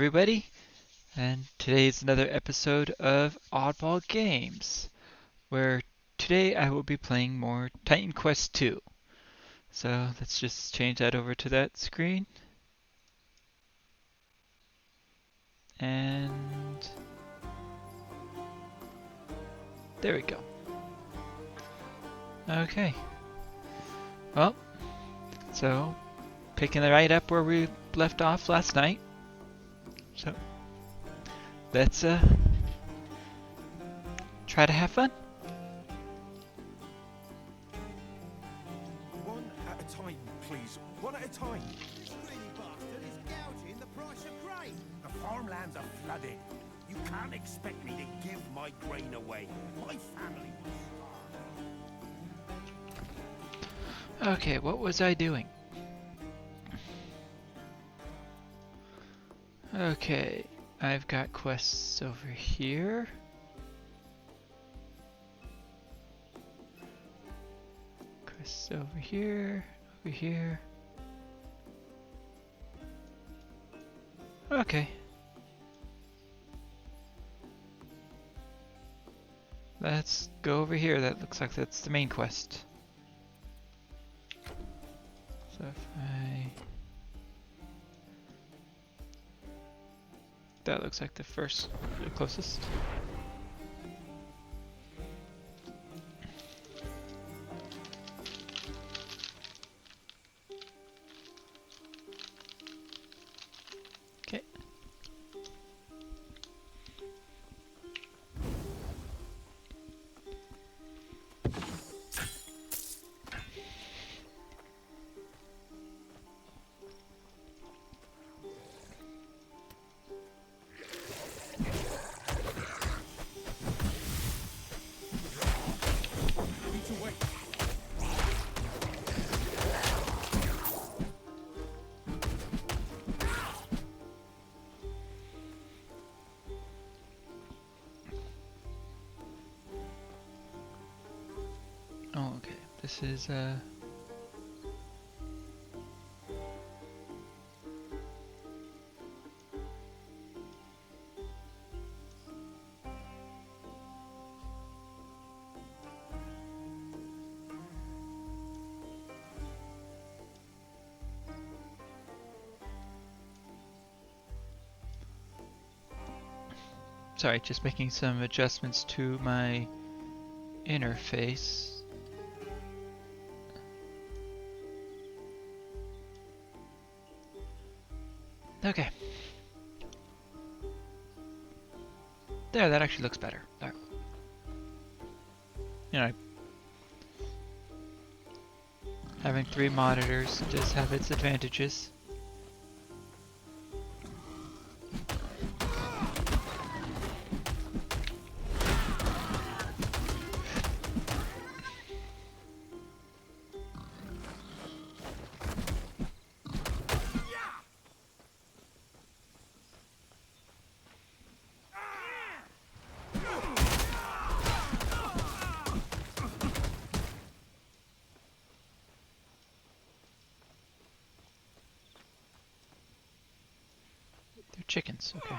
everybody, and today is another episode of OddBall Games, where today I will be playing more Titan Quest 2. So let's just change that over to that screen. And there we go. Okay. Well, so picking it right up where we left off last night. So let's try to have fun. One at a time, please. One at a time. This greedy bastard is gouging the price of grain. The farmlands are flooded. You can't expect me to give my grain away. My family will starve. Okay, what was I doing? Okay, I've got quests over here. Quests over here, over here. Okay. Let's go over here. That looks like that's the main quest. So if I... That looks like the closest. Okay. Need to wait. Oh, okay. This is sorry, just making some adjustments to my interface. Okay. There, that actually looks better. There. You know, having 3 monitors does have its advantages. They're chickens, okay.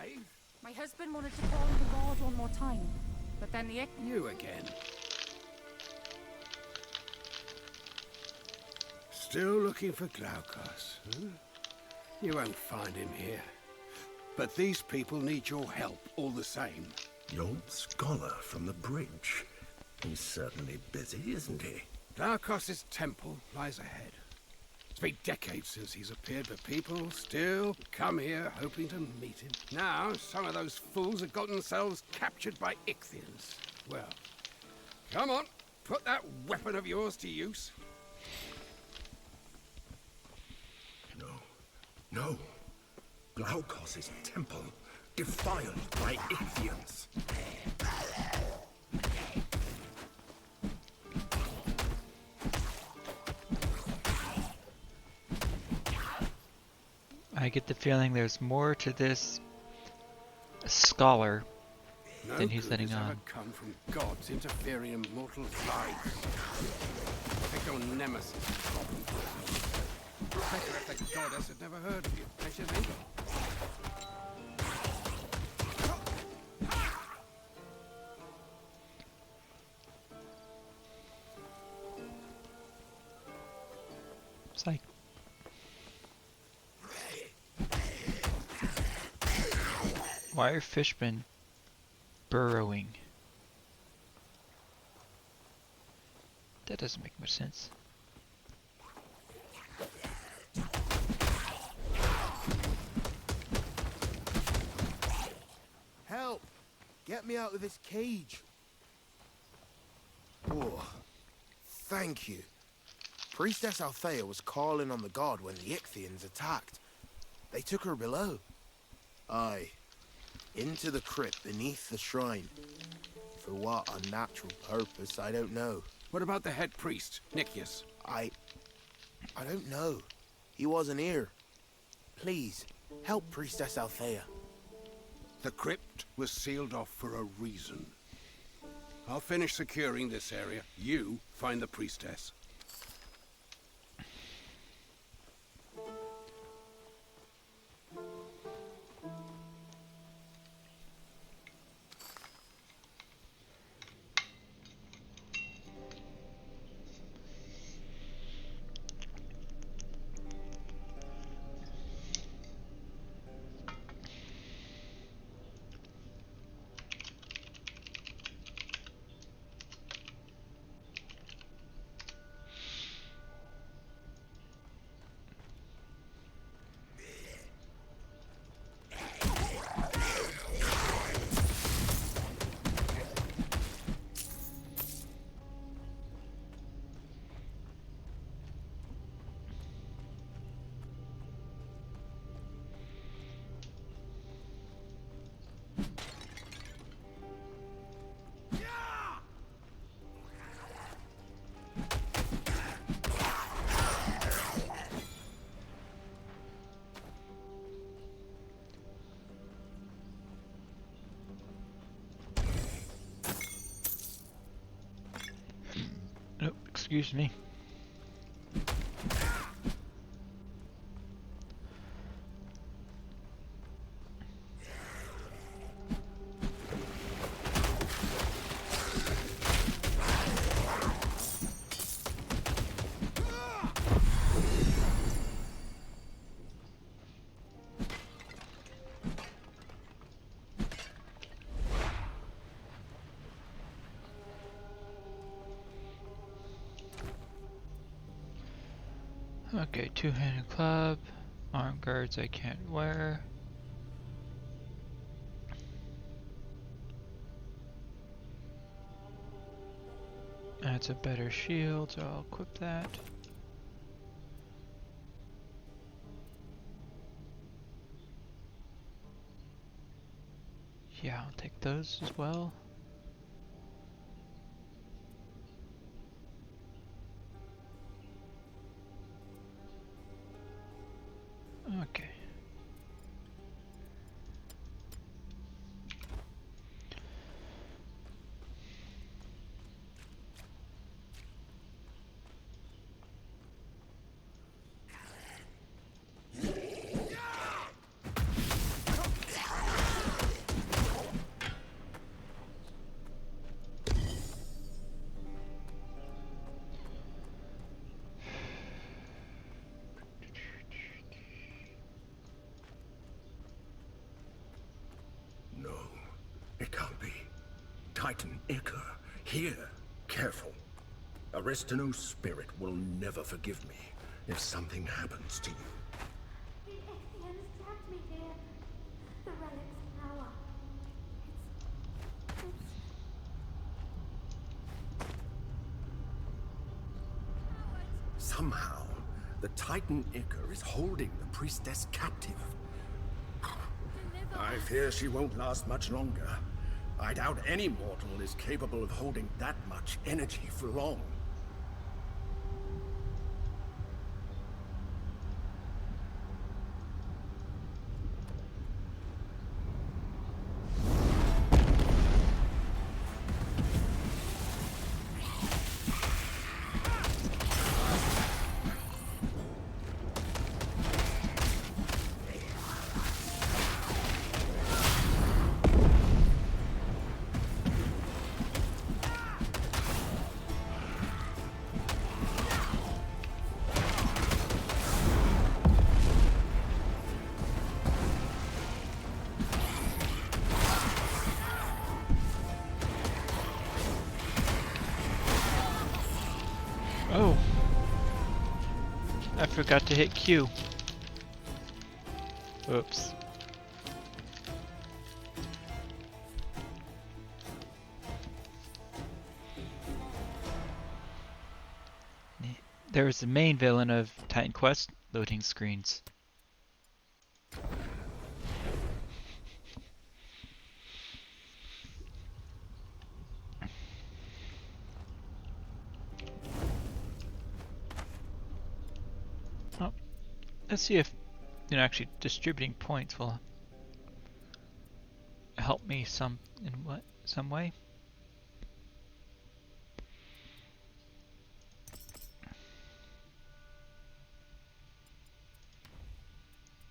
babe? My husband wanted to call on the god one more time, but then the You again. Still looking for Glaukos, huh? You won't find him here. But these people need your help all the same. The old scholar from the bridge. He's certainly busy, isn't he? Glaukos' temple lies ahead. It's been decades since he's appeared, but people still come here hoping to meet him. Now, some of those fools have got themselves captured by Ichthyans. Well, come on, put that weapon of yours to use. No. Glaukos' temple, defiled by Ichthyans. I get the feeling there's more to this scholar No than he's good letting has ever on. come from gods interfering in mortal lives. Take your nemesis. Better if the goddess had never heard of you, don't you think? It's like why are fishmen burrowing? That doesn't make much sense. Help! Get me out of this cage. Oh, thank you. Priestess Althea was calling on the god when the Ichthyans attacked. They took her below. Aye, into the crypt beneath the shrine. For what unnatural purpose, I don't know. What about the head priest, Nicias? I don't know. He wasn't here. Please, help Priestess Althea. The crypt was sealed off for a reason. I'll finish securing this area. You find the priestess. Nope, excuse me. Okay, two-handed club, arm guards I can't wear. That's a better shield, so I'll equip that. Yeah, I'll take those as well. Okay. Titan Ichor here. Careful. Aristino's spirit will never forgive me if something happens to you. The Ichthyans trapped me here. The relic's power. It's... Somehow, the Titan Ichor is holding the priestess captive. I fear she won't last much longer. I doubt any mortal is capable of holding that much energy for long. Oh! I forgot to hit Q. Oops. There is the main villain of Titan Quest, loading screens. Oh, let's see if actually distributing points will help me some way.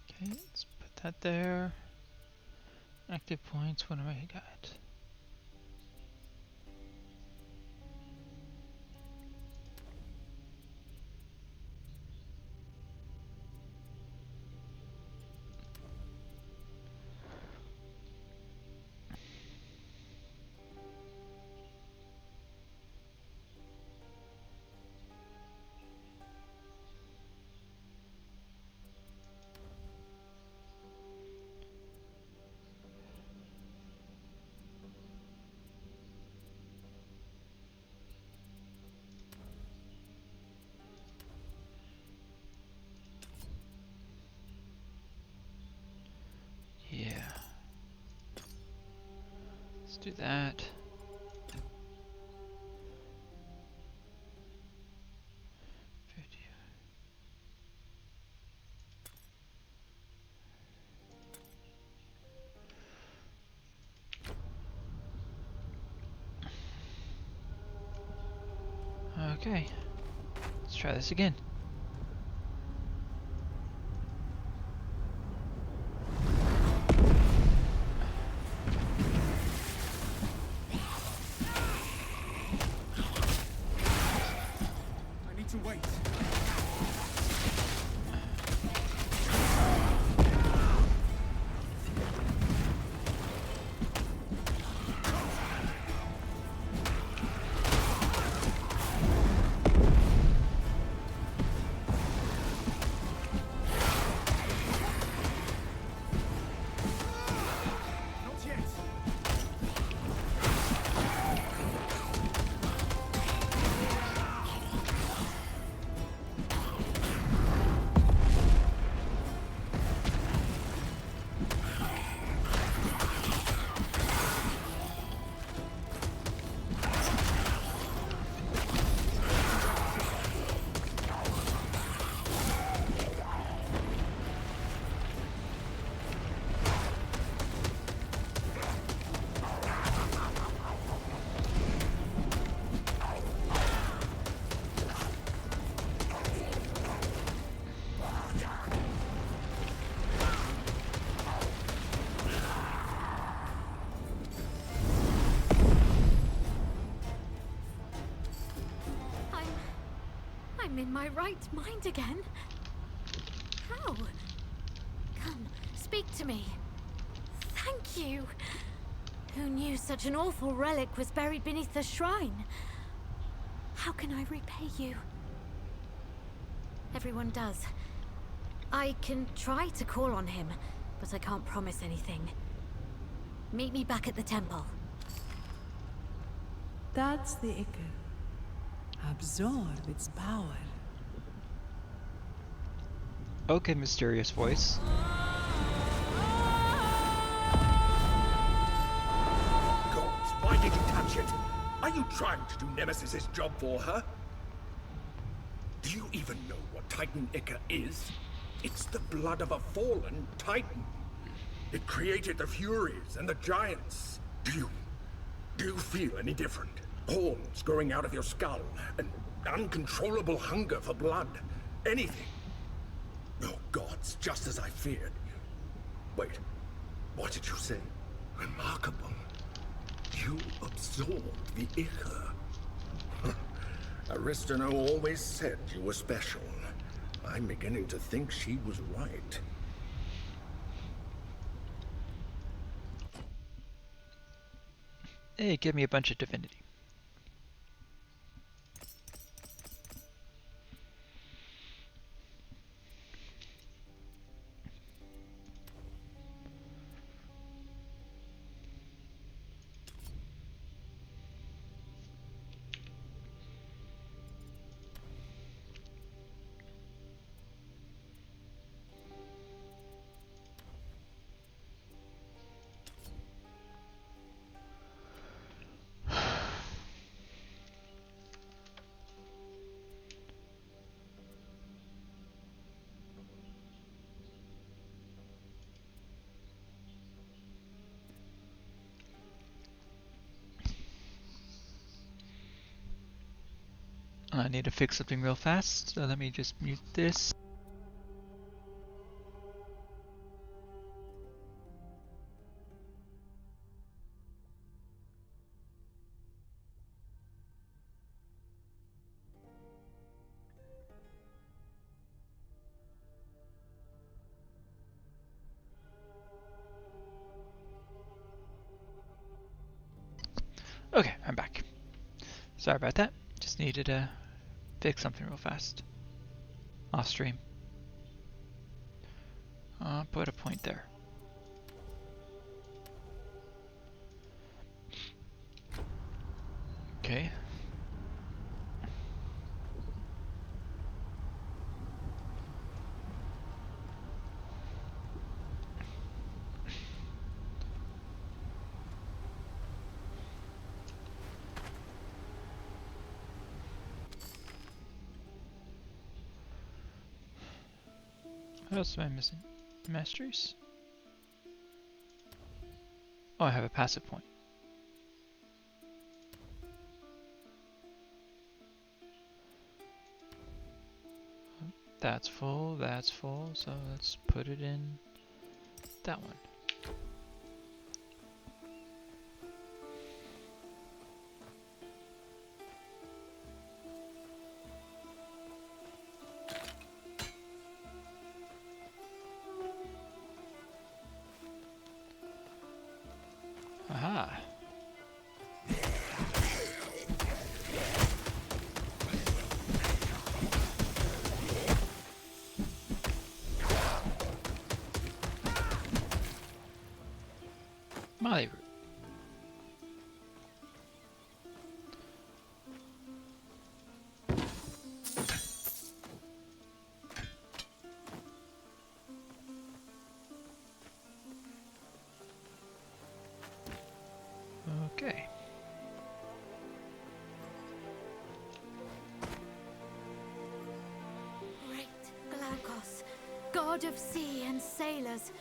Okay, let's put that there. Active points, what do I got? Yeah. Let's do that. Video. Okay. Let's try this again. I'm in my right mind again. How? Come, speak to me. Thank you. Who knew such an awful relic was buried beneath the shrine? How can I repay you? Everyone does. I can try to call on him, but I can't promise anything. Meet me back at the temple. That's the Iker. Absorb its power. Okay, mysterious voice. Gods, why did you touch it? Are you trying to do Nemesis's job for her? Do you even know what Titan Iker is? It's the blood of a fallen Titan. It created the Furies and the Giants. Do you feel any different? Horns growing out of your skull, an uncontrollable hunger for blood, anything. Oh gods, just as I feared. Wait, what did you say? Remarkable. You absorbed the Iker. Aristino always said you were special. I'm beginning to think she was right. Hey, give me a bunch of divinity. I need to fix something real fast, so let me just mute this. Okay, I'm back. Sorry about that. Just needed to fix something real fast. Off stream. Put a point there. Okay. What else am I missing? Masteries? Oh, I have a passive point. That's full, so let's put it in that one. Aha. Molly root. Okay. Great Glagos, god of sea and sailors,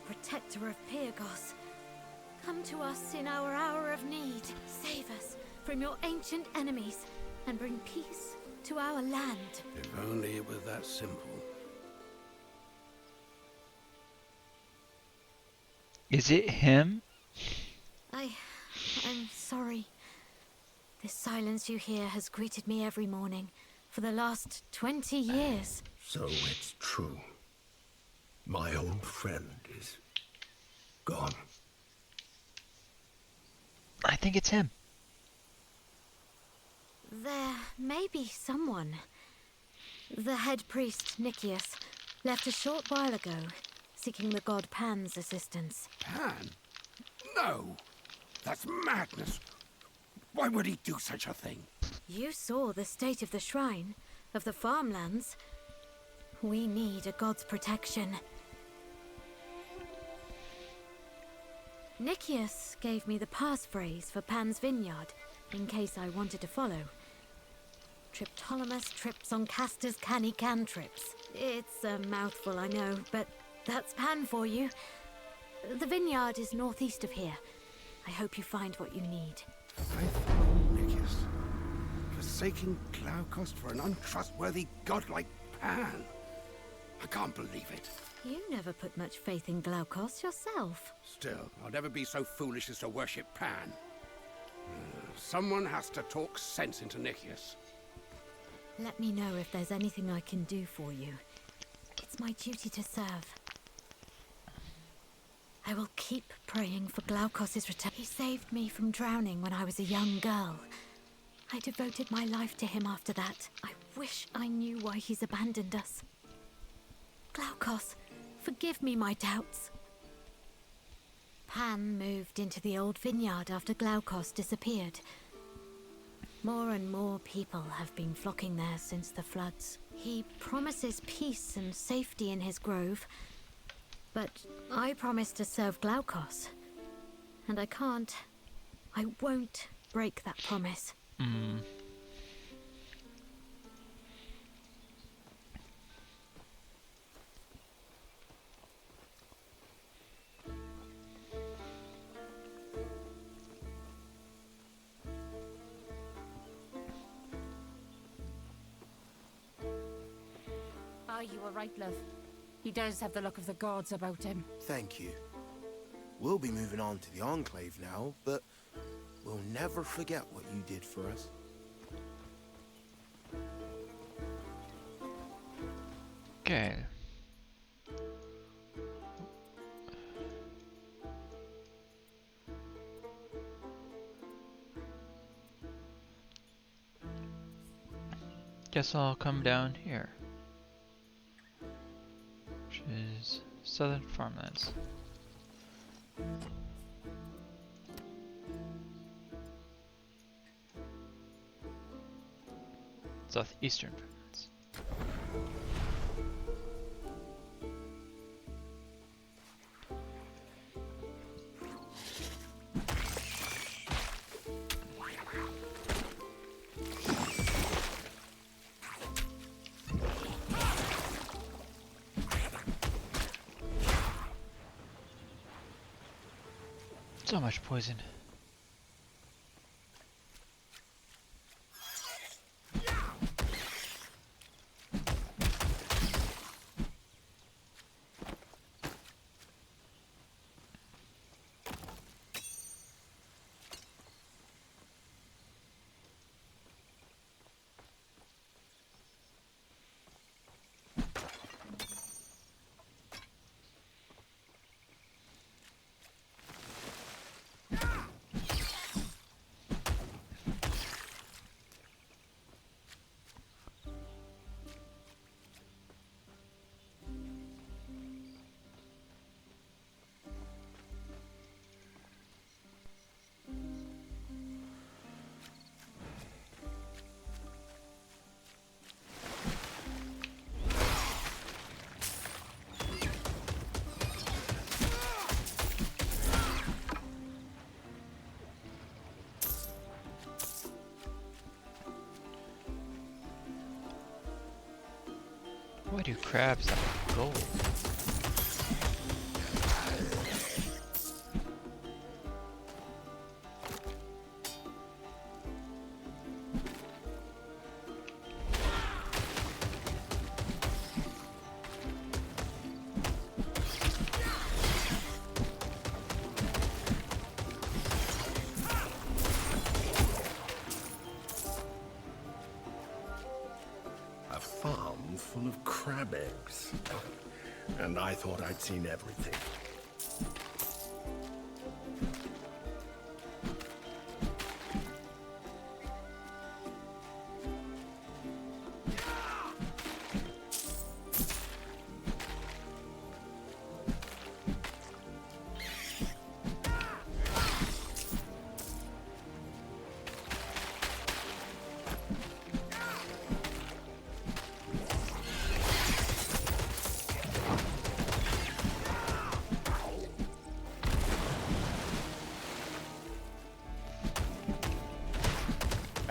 protector of Pyrgos. Come to us in our hour of need. Save us from your ancient enemies and bring peace to our land. If only it was that simple. Is it him? I'm sorry. This silence you hear has greeted me every morning for the last 20 years. So it's true. My old friend is gone. I think it's him. There may be someone. The head priest, Nicias, left a short while ago, seeking the god Pan's assistance. Pan? No! That's madness! Why would he do such a thing? You saw the state of the shrine, of the farmlands. We need a god's protection. Nicias gave me the passphrase for Pan's vineyard, in case I wanted to follow. Triptolemus trips on Castor's canny cantrips. It's a mouthful, I know, but that's Pan for you. The vineyard is northeast of here. I hope you find what you need. Faithful Nicias. Forsaking Glaucos for an untrustworthy god like Pan. I can't believe it. You never put much faith in Glaucos yourself. Still, I'll never be so foolish as to worship Pan. Someone has to talk sense into Nicias. Let me know if there's anything I can do for you. It's my duty to serve. I will keep praying for Glaucos' return. He saved me from drowning when I was a young girl. I devoted my life to him after that. I wish I knew why he's abandoned us. Glaucos, forgive me my doubts. Pan moved into the old vineyard after Glaucos disappeared. More and more people have been flocking there since the floods. He promises peace and safety in his grove, but I promise to serve Glaucos. And I can't. I won't break that promise. Ah, you were right, love. He does have the look of the gods about him. Thank you. We'll be moving on to the Enclave now, but we'll never forget what you did for us. Okay. Guess I'll come down here, which is southern farmlands. Southeastern farmlands. So much poison. Why do crabs have gold? A farm full of crab eggs. And I thought I'd seen everything.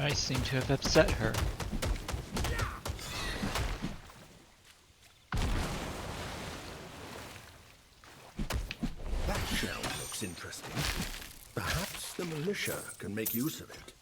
I seem to have upset her. That shell looks interesting. Perhaps the militia can make use of it.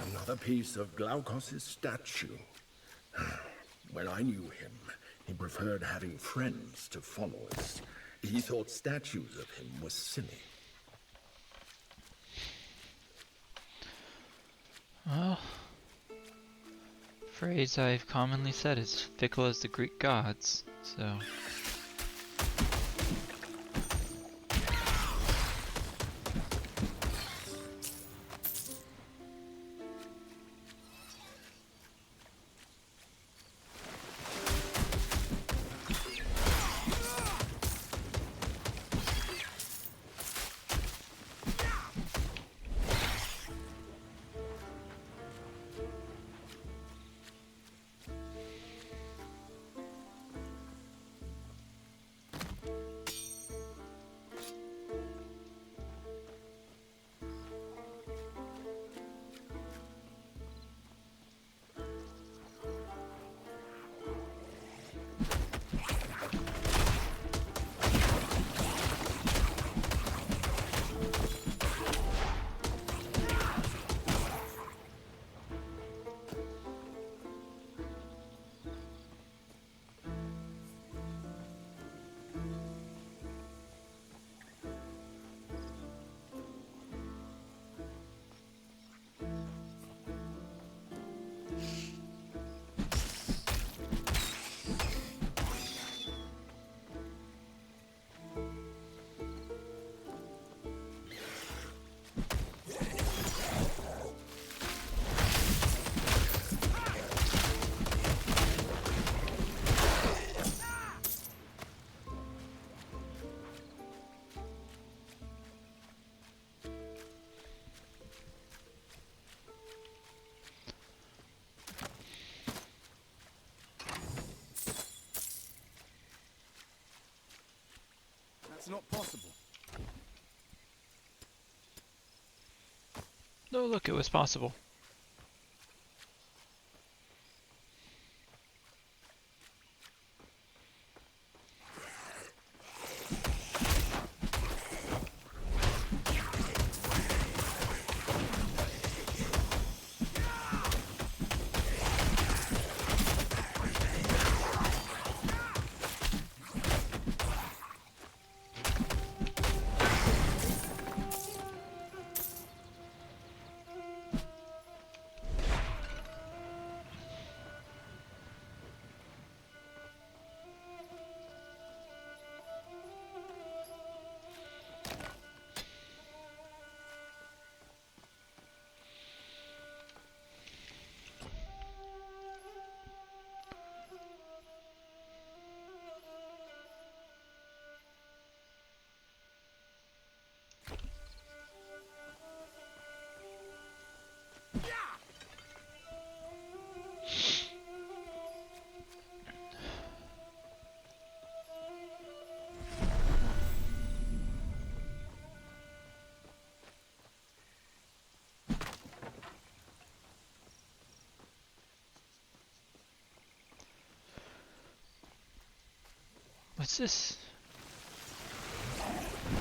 Another piece of Glaukos' statue. When I knew him, he preferred having friends to followers. He thought statues of him were silly. Well, phrase I've commonly said is fickle as the Greek gods, so... That's not possible. No, look, it was possible. What's this?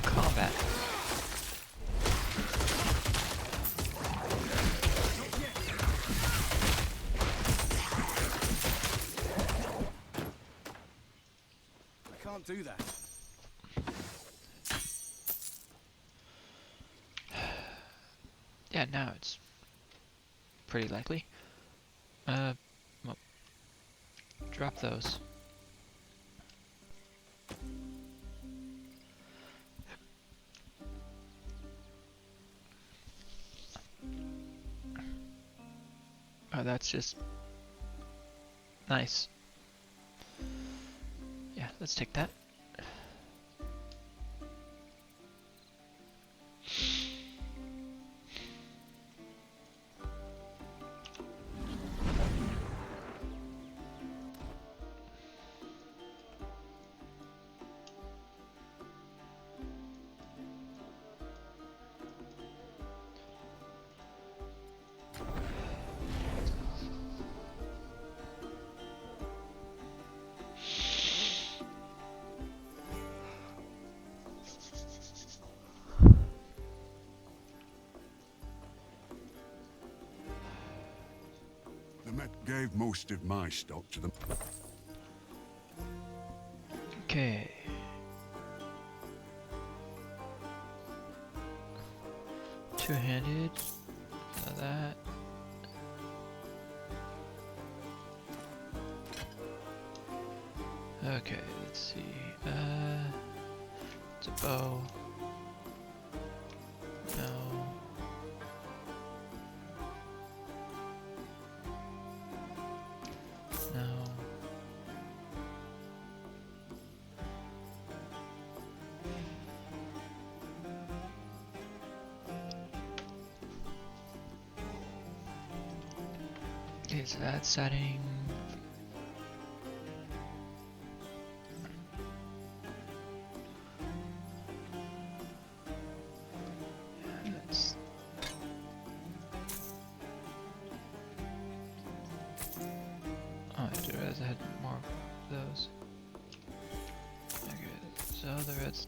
Combat. I can't do that. Yeah, now it's pretty likely. Well, drop those. Oh, that's just nice. Yeah, let's take that. The Met gave most of my stock to them. Okay. Two-handed. So that. Okay, let's see. It's a bow. No. No. Okay, so that's setting. That's. Oh, I did realize I had more of those. Okay, so the red's.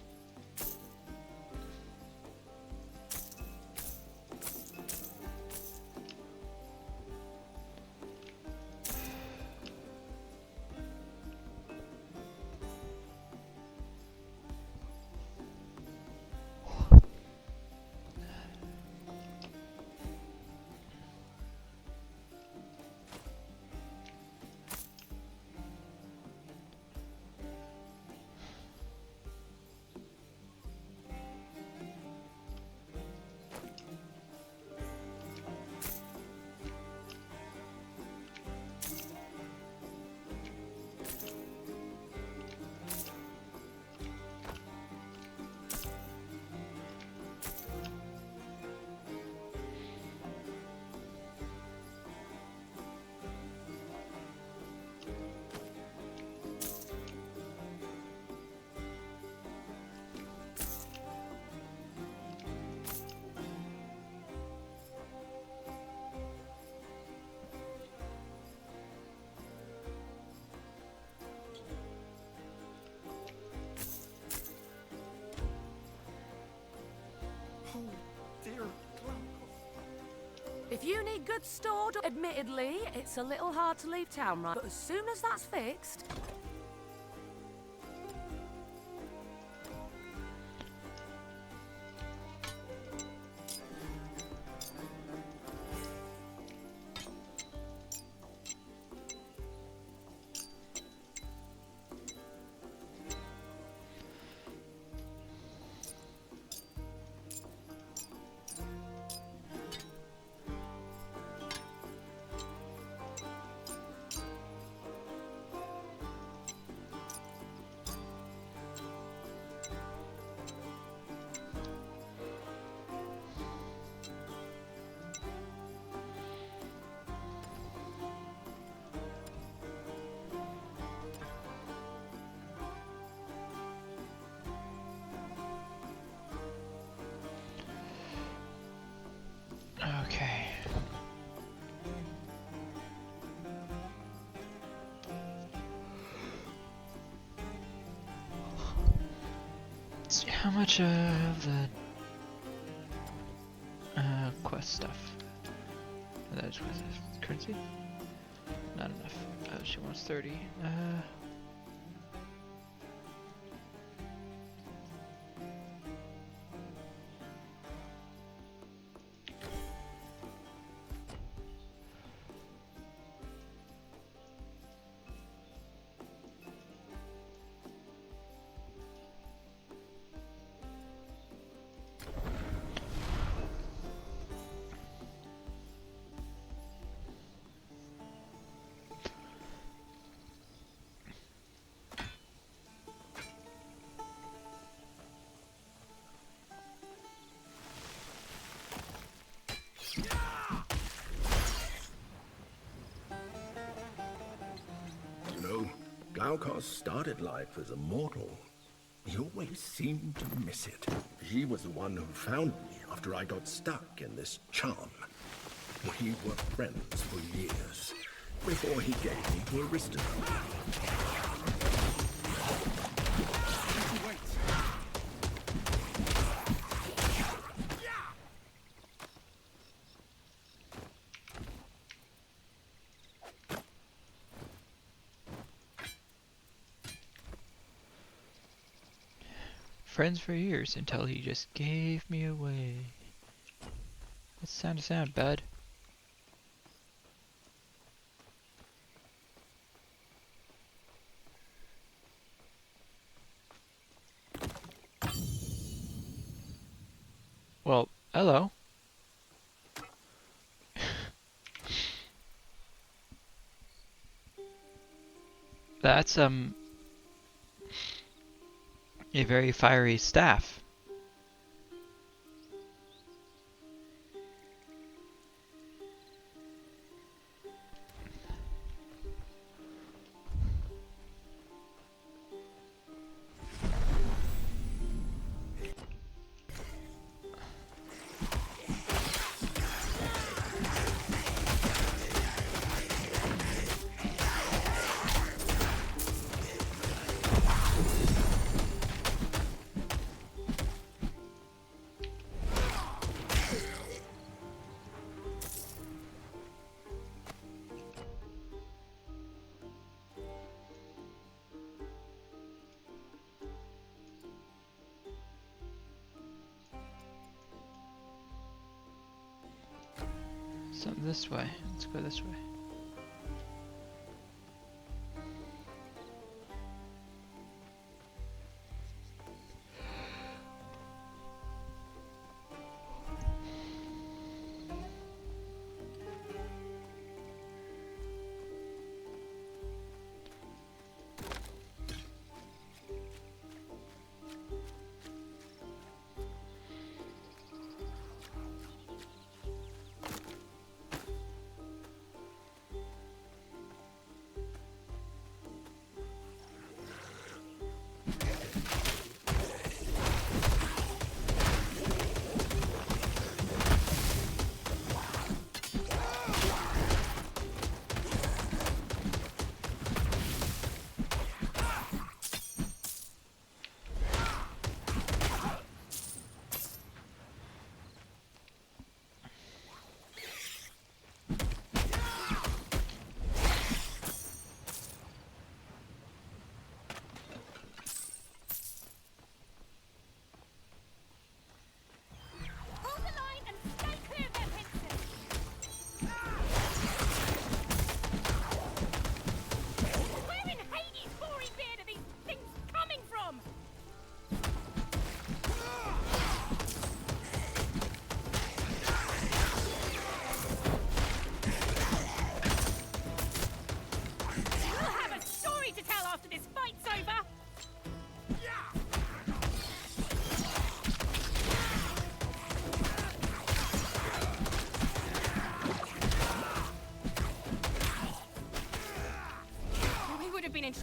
If you need goods stored, admittedly, it's a little hard to leave town, right? But as soon as that's fixed... Okay. Let's see how much of the quest stuff. That is currency? Not enough. Oh, she wants 30. You know, Glaucus started life as a mortal. He always seemed to miss it. He was the one who found me after I got stuck in this charm. We were friends for years, before he gave me to Aristocrat. Friends for years until he just gave me away. Let's sound, bud. Well, hello. That's a very fiery staff. Something this way. Let's go this way.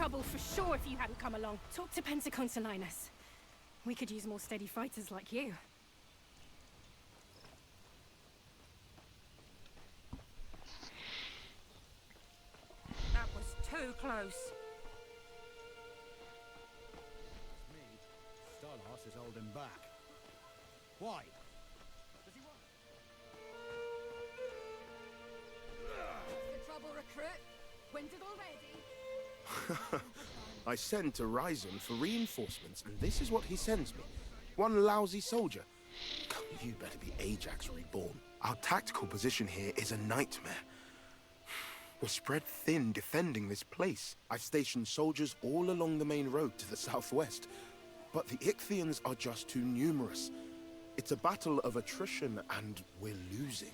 trouble for sure if you hadn't come along. Talk to Pentaconsolinus. We could use more steady fighters like you. That was too close. Me. Stolos is holding back. Why? Does he want... What's the trouble, recruit? Winded already? I sent to Ryzen for reinforcements, and this is what he sends me. One lousy soldier. You better be Ajax reborn. Our tactical position here is a nightmare. We're spread thin defending this place. I've stationed soldiers all along the main road to the southwest, but the Ichthians are just too numerous. It's a battle of attrition, and we're losing.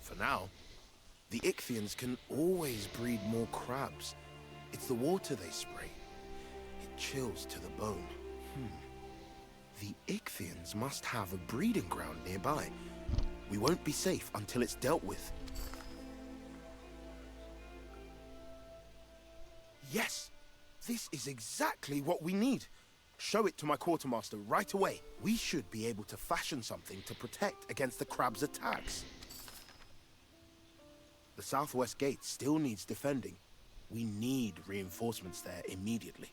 For now, the Ichthians can always breed more crabs. It's the water they spray. It chills to the bone. The Ichthians must have a breeding ground nearby. We won't be safe until it's dealt with. Yes! This is exactly what we need. Show it to my quartermaster right away. We should be able to fashion something to protect against the crab's attacks. The southwest gate still needs defending. We need reinforcements there immediately.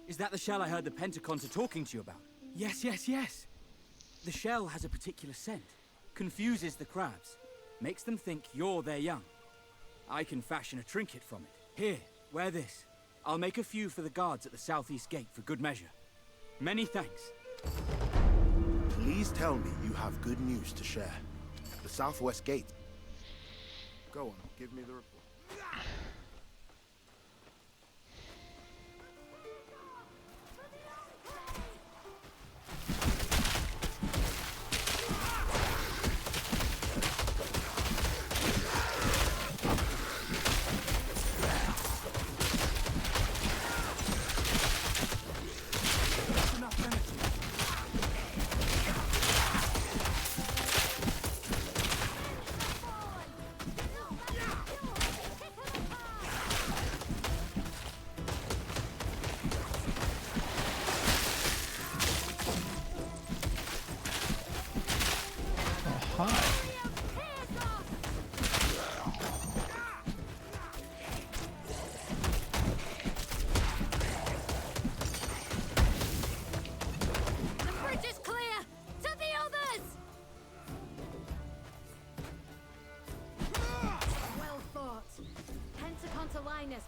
Is that the shell I heard the Pentacons are talking to you about? Yes, yes, yes. The shell has a particular scent. Confuses the crabs. Makes them think you're their young. I can fashion a trinket from it. Here, wear this. I'll make a few for the guards at the southeast gate for good measure. Many thanks. Please tell me you have good news to share. The southwest gate. Go on, give me the report.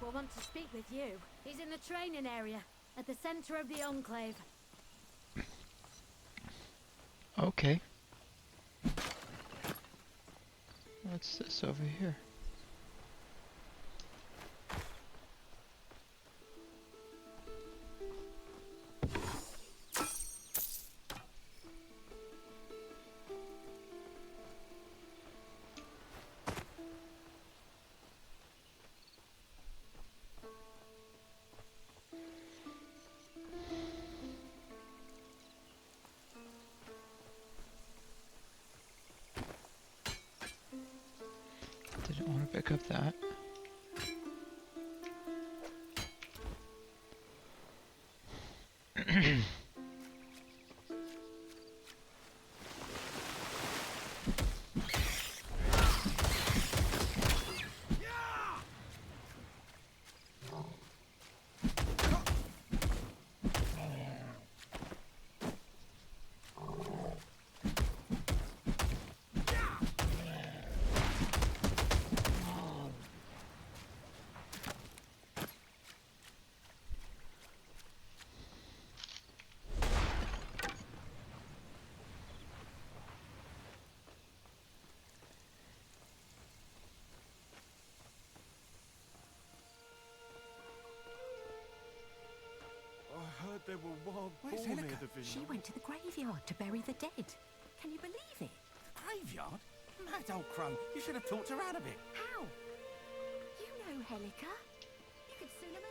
Will want to speak with you. He's in the training area, at the center of the Enclave. Okay. What's this over here? Didn't want to pick up that. There were wild Where's boar near Helica? the vineyard. She went to the graveyard to bury the dead. Can you believe it? Graveyard? Mad old crone. You should have talked her out a bit. How? You know Helica. You could sooner have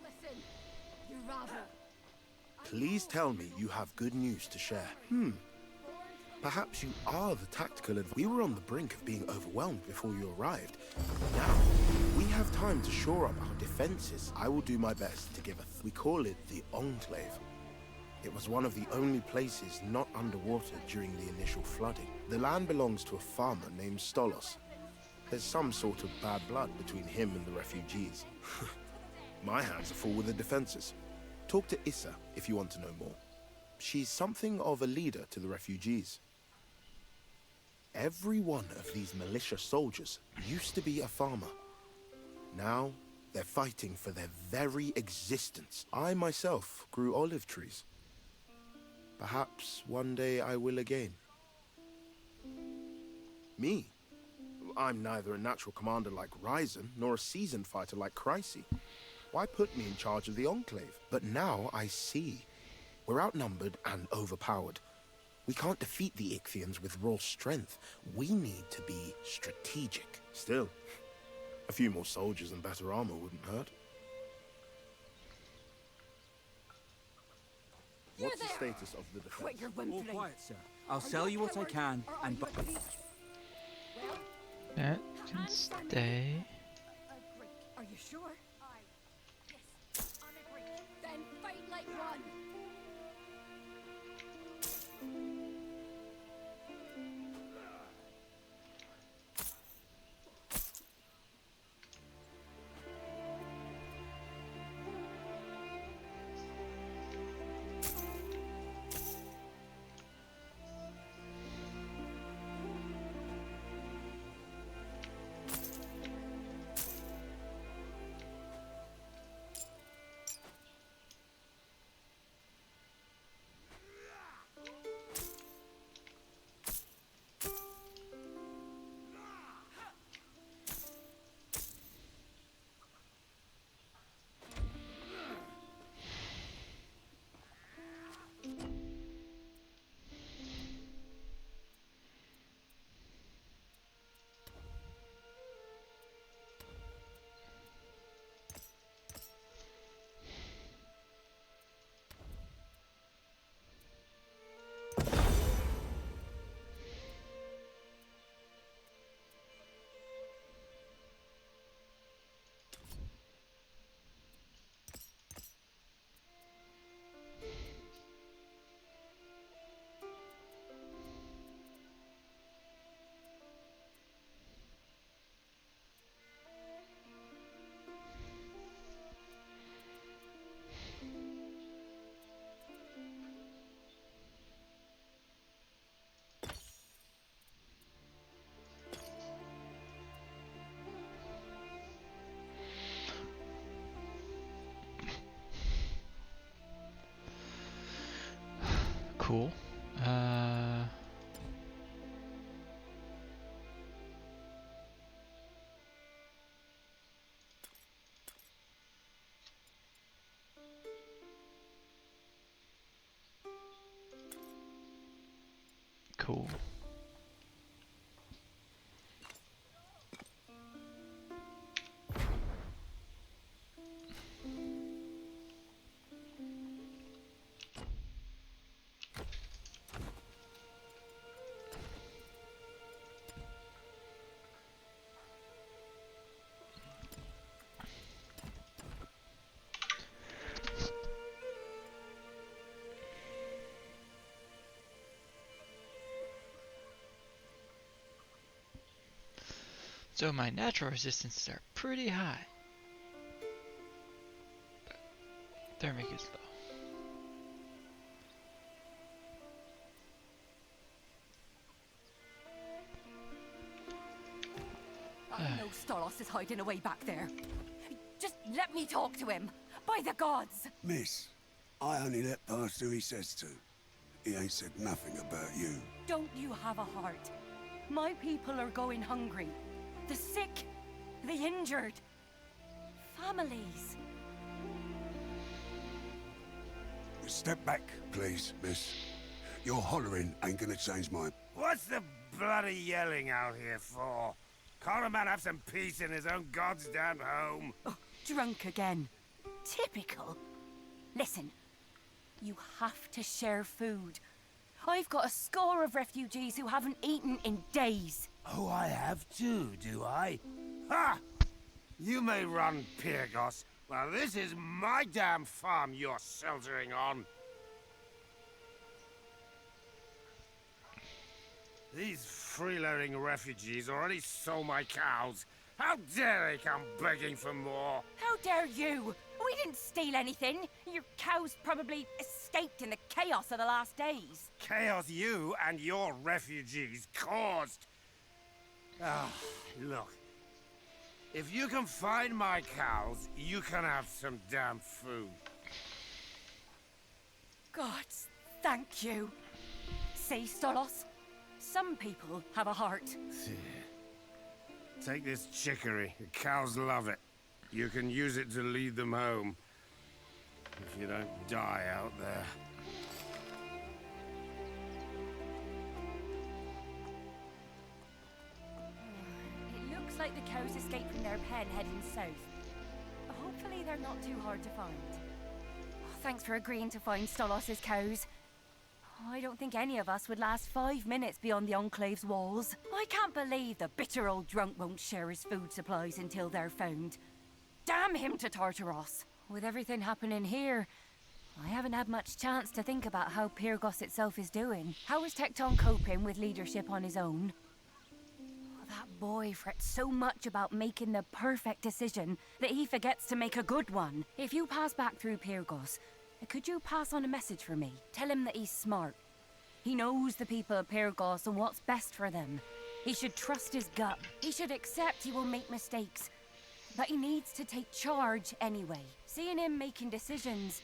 Listen, you rather. Please tell me you have good news to share. Perhaps you are the tactical advisor. We were on the brink of being overwhelmed before you arrived. Now, we have time to shore up our defenses. I will do my best to give we call it the Enclave. It was one of the only places not underwater during the initial flooding. The land belongs to a farmer named Stolos. There's some sort of bad blood between him and the refugees. My hands are full with the defenses. Talk to Issa if you want to know more. She's something of a leader to the refugees. Every one of these militia soldiers used to be a farmer. Now, they're fighting for their very existence. I myself grew olive trees. Perhaps one day I will again. Me? I'm neither a natural commander like Ryzen, nor a seasoned fighter like Chryse. Why put me in charge of the Enclave? But now I see. We're outnumbered and overpowered. We can't defeat the Ichthyans with raw strength. We need to be strategic. Still, a few more soldiers and better armor wouldn't hurt. What's the status of the defense? Quit your All whimpering. quiet, sir. I'll sell you what I can, and That can stay. Are you sure? Yes, I'm a Greek. Then fight like one. Cool. Cool. So my natural resistances are pretty high. But thermic is low. I know Stolos is hiding away back there. Just let me talk to him. By the gods! Miss, I only let pass who he says to. He ain't said nothing about you. Don't you have a heart? My people are going hungry. The sick, the injured. Families. Step back, please, miss. Your hollering ain't gonna change my... What's the bloody yelling out here for? Can't a man have some peace in his own god's damn home? Oh, drunk again. Typical. Listen, You have to share food. I've got a score of refugees who haven't eaten in days. Oh, I have too, do I? Ha! You may run, Pyrgos. Well, this is my damn farm you're sheltering on. These freeloading refugees already stole my cows. How dare they come begging for more? How dare you? We didn't steal anything. Your cows probably escaped in the chaos of the last days. Chaos you and your refugees caused. Ah, look. If you can find my cows, you can have some damn food. Gods, thank you. See, Stolos? Some people have a heart. Take this chicory. The cows love it. You can use it to lead them home. If you don't die out there. It looks like the cows escaped from their pen heading south. Hopefully they're not too hard to find. Thanks for agreeing to find Stolos' cows. I don't think any of us would last 5 minutes beyond the Enclave's walls. I can't believe the bitter old drunk won't share his food supplies until they're found. Damn him to Tartaros! With everything happening here, I haven't had much chance to think about how Pyrgos itself is doing. How is Tecton coping with leadership on his own? That boy frets so much about making the perfect decision that he forgets to make a good one. If you pass back through Pyrgos, could you pass on a message for me? Tell him that he's smart. He knows the people of Pyrgos and what's best for them. He should trust his gut. He should accept he will make mistakes. But he needs to take charge anyway. Seeing him making decisions,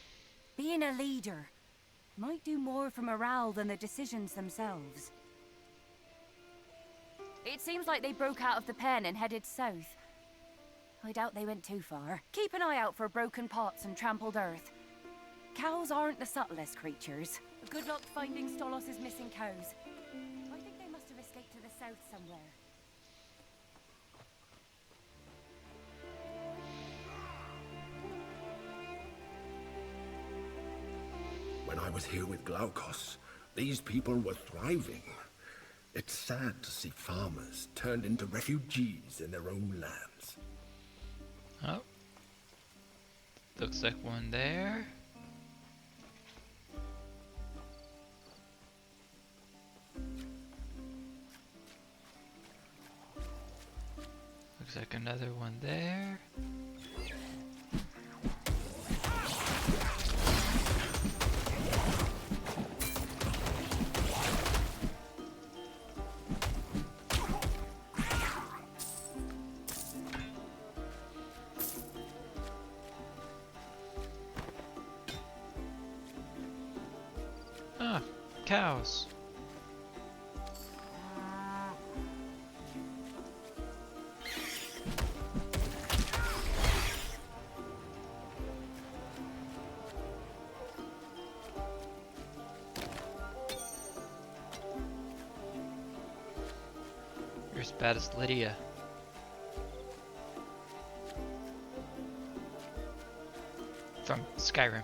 being a leader, might do more for morale than the decisions themselves. It seems like they broke out of the pen and headed south. I doubt they went too far. Keep an eye out for broken pots and trampled earth. Cows aren't the subtlest creatures. Good luck finding Stolos' missing cows. I think they must have escaped to the south somewhere. When I was here with Glaukos, these people were thriving. It's sad to see farmers turned into refugees in their own lands. Oh. Looks like one there. Looks like another one there. Ah, cows. You're as bad as Lydia. From Skyrim.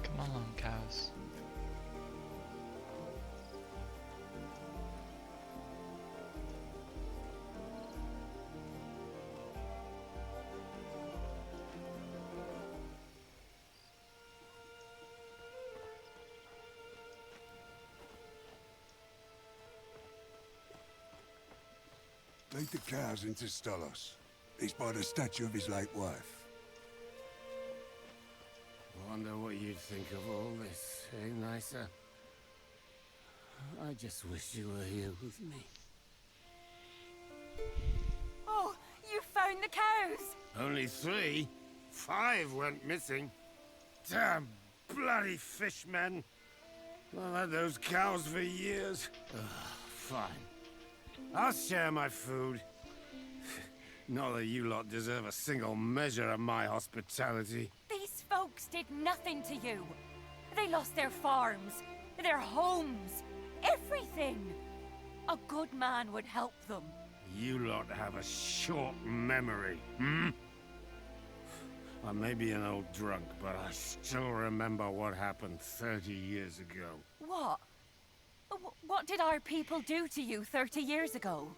Come on, cows. Lead the cows into Stolos. He's by the statue of his late wife. Wonder what you'd think of all this, eh, Nysa? I just wish you were here with me. Oh, you found the cows! Only 3? 5 went missing. Damn bloody fishmen! I've had those cows for years. Fine. I'll share my food. Not that you lot deserve a single measure of my hospitality. These folks did nothing to you. They lost their farms, their homes, everything. A good man would help them. You lot have a short memory, hmm? I may be an old drunk, but I still remember what happened 30 years ago. What? What did our people do to you 30 years ago?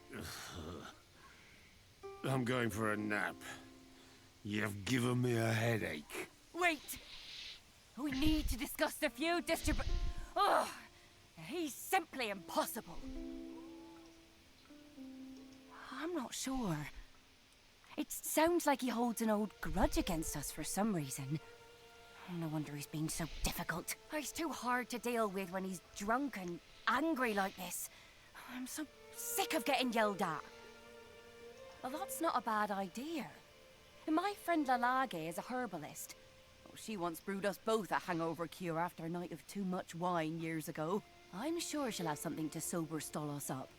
I'm going for a nap. You've given me a headache. Wait! We need to discuss the feud Oh! He's simply impossible. I'm not sure. It sounds like he holds an old grudge against us for some reason. No wonder he's being so difficult. He's too hard to deal with when he's drunk and angry like this. I'm so sick of getting yelled at. Well, that's not a bad idea. My friend Lalage is a herbalist. She once brewed us both a hangover cure after a night of too much wine years ago. I'm sure she'll have something to sober Stolos up.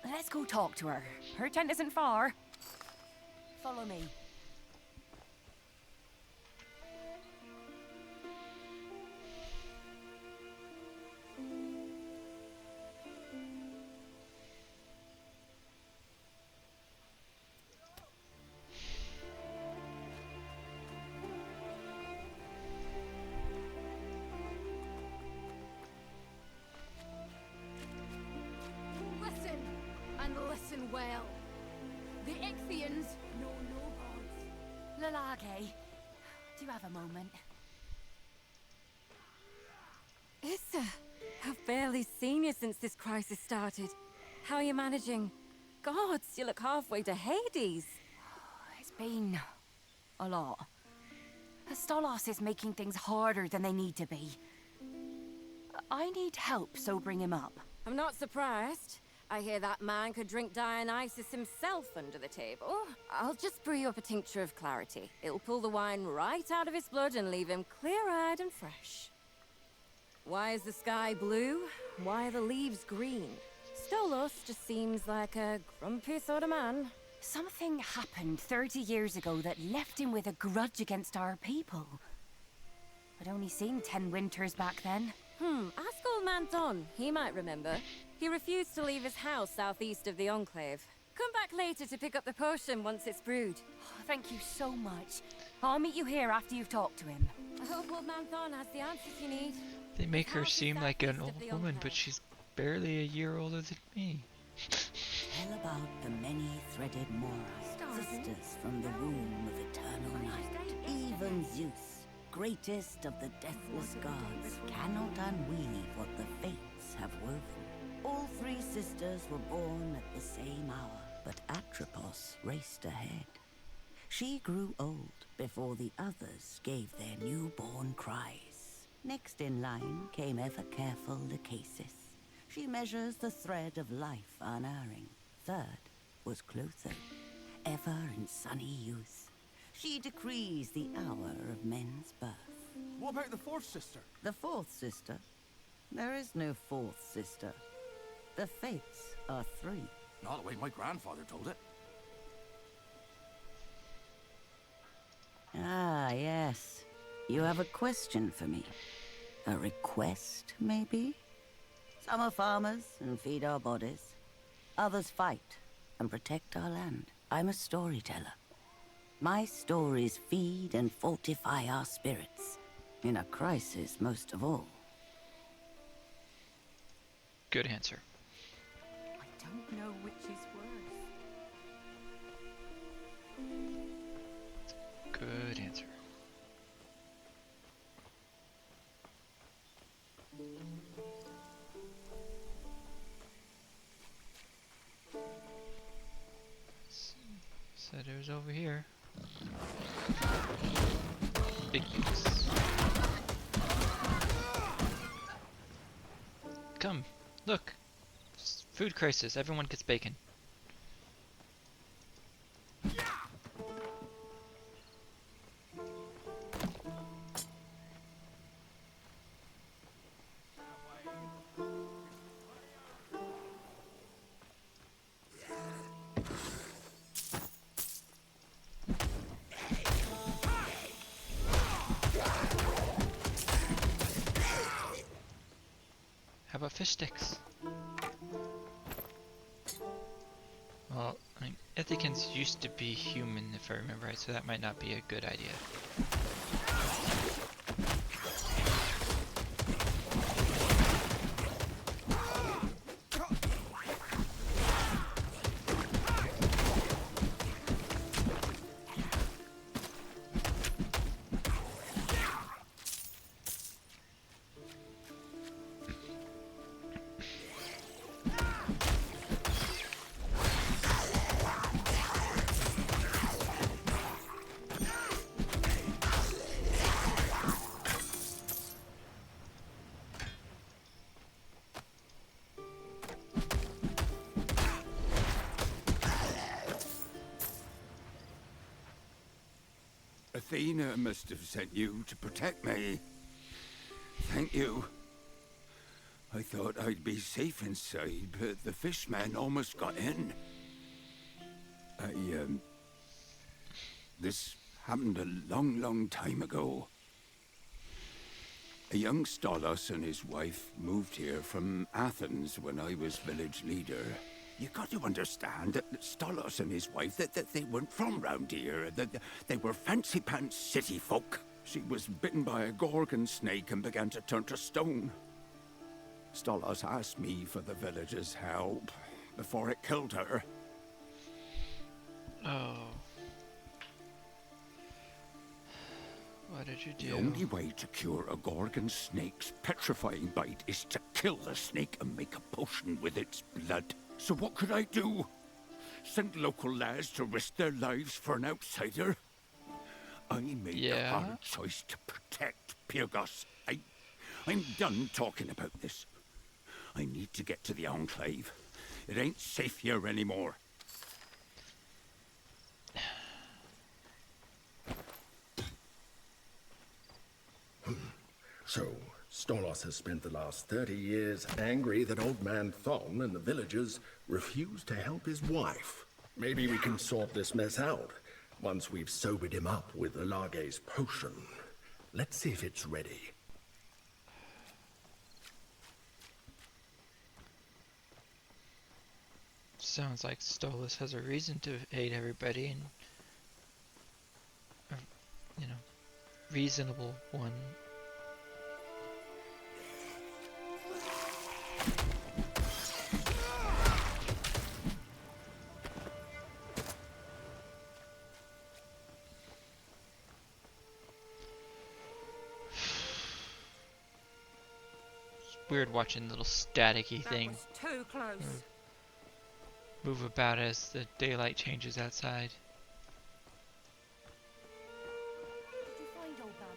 Let's go talk to her. Her tent isn't far. Follow me. Listen, and listen well. The Ichthians know no gods. Lalage, do you have a moment? Issa, I've barely seen you since this crisis started. How are you managing? Gods, you look halfway to Hades. It's been a lot. Stolos is making things harder than they need to be. I need help sobering him up. I'm not surprised. I hear that man could drink Dionysus himself under the table. I'll just brew you up a tincture of clarity. It'll pull the wine right out of his blood and leave him clear-eyed and fresh. Why is the sky blue? Why are the leaves green? Stolos just seems like a grumpy sort of man. Something happened 30 years ago that left him with a grudge against our people. I'd only seen 10 winters back then. Ask old Manton. He might remember. He refused to leave his house southeast of the Enclave. Come back later to pick up the potion once it's brewed. Oh, thank you so much. I'll meet you here after you've talked to him. I hope old Manton has the answers you need. They make her seem like an old woman, but she's barely a year older than me. Tell about the many-threaded Morai, sisters from the womb of eternal night. Even Zeus, greatest of the deathless gods, cannot unweave what the fates have woven. All three sisters were born at the same hour, but Atropos raced ahead. She grew old before the others gave their newborn cries. Next in line came ever-careful Lachesis. She measures the thread of life unerring. Third was Clotho, ever in sunny youth. She decrees the hour of men's birth. What about the fourth sister? The fourth sister? There is no fourth sister. The fates are three. Not the way my grandfather told it. Ah, yes. You have a question for me. A request, maybe? Some are farmers and feed our bodies. Others fight and protect our land. I'm a storyteller. My stories feed and fortify our spirits. In a crisis, most of all. Good answer. I don't know which is worse. Good answer. Said it was over here. Big piece. Come, look. Food crisis. Everyone gets bacon. How about fish sticks? Well, I mean, Ithacans used to be human, if I remember right, so that might not be a good idea. Athena must have sent you to protect me. Thank you. I thought I'd be safe inside, but the fishmen almost got in. This happened a long time ago. A young Stolos and his wife moved here from Athens when I was village leader. You got to understand that Stolos and his wife, that they weren't from round here. That they were fancy pants city folk. She was bitten by a gorgon snake and began to turn to stone. Stolos asked me for the village's help before it killed her. Oh. What did you do? The only way to cure a gorgon snake's petrifying bite is to kill the snake and make a potion with its blood. So what could I do? Send local lads to risk their lives for an outsider? I made the hard choice to protect Pyrgos. I'm done talking about this. I need to get to the Enclave. It ain't safe here anymore. So, Stolos has spent the last 30 years angry that Old Man Thon and the villagers refused to help his wife. Maybe we can sort this mess out once we've sobered him up with Alage's potion. Let's see if it's ready. Sounds like Stolas has a reason to hate everybody, and reasonable one. It's weird watching little staticky things Too close. move about as the daylight changes outside. Did you find old man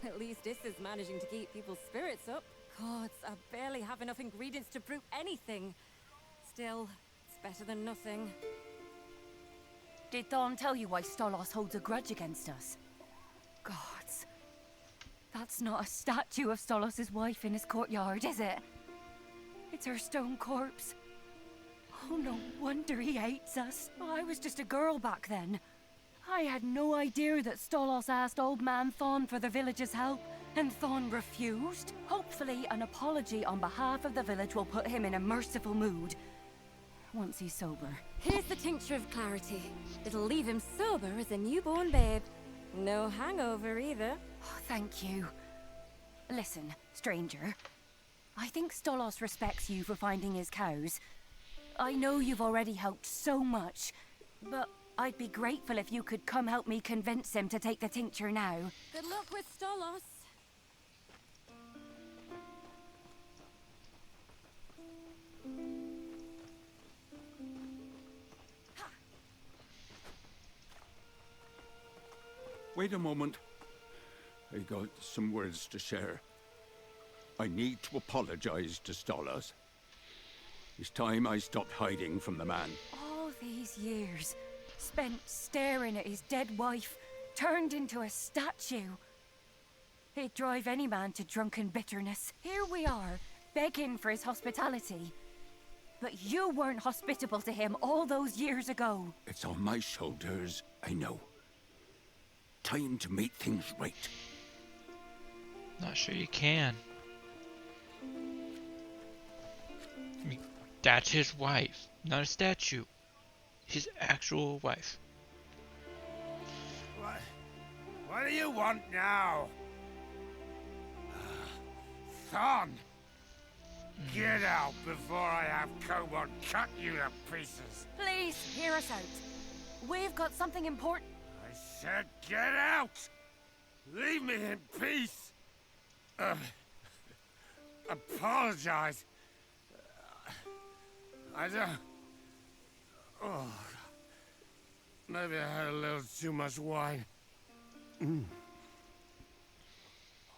Thon? At least this is managing to keep people's spirits up. Gods, I barely have enough ingredients to brew anything. Still, it's better than nothing. Did Thon tell you why Stolos holds a grudge against us? Gods. That's not a statue of Stolos' wife in his courtyard, is it? It's her stone corpse. Oh, no wonder he hates us. I was just a girl back then. I had no idea that Stolos asked Old Man Thon for the village's help, and Thon refused. Hopefully, an apology on behalf of the village will put him in a merciful mood once he's sober. Here's the tincture of clarity. It'll leave him sober as a newborn babe. No hangover either. Oh, thank you. Listen, stranger. I think Stolos respects you for finding his cows. I know you've already helped so much, but I'd be grateful if you could come help me convince him to take the tincture now. Good luck with Stolos. Wait a moment. I got some words to share. I need to apologize to Stolos. It's time I stopped hiding from the man. All these years, spent staring at his dead wife, turned into a statue. It'd drive any man to drunken bitterness. Here we are, begging for his hospitality. But you weren't hospitable to him all those years ago. It's on my shoulders, I know. Time to make things right. Not sure you can. I mean, that's his wife. Not a statue. His actual wife. What do you want now? Thon! Get out before I have Cobalt cut you to pieces. Please, hear us out. We've got something important. I said get out! Leave me in peace! Apologize. I don't... Oh... Maybe I had a little too much wine.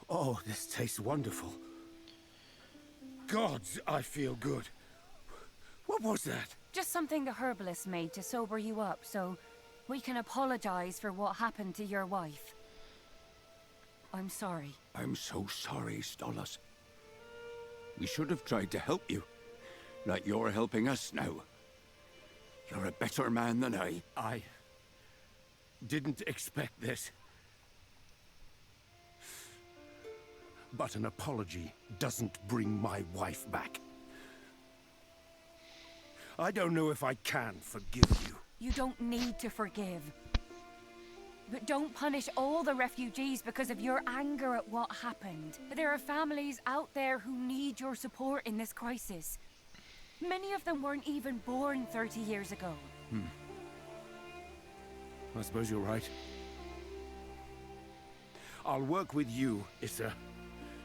Oh, this tastes wonderful. Gods, I feel good. What was that? Just something the herbalist made to sober you up, so we can apologize for what happened to your wife. I'm sorry. I'm so sorry, Stolas. We should have tried to help you, like you're helping us now. You're a better man than I didn't expect this. But an apology doesn't bring my wife back. I don't know if I can forgive you. You don't need to forgive. But don't punish all the refugees because of your anger at what happened. There are families out there who need your support in this crisis. Many of them weren't even born 30 years ago. I suppose you're right. I'll work with you, Issa.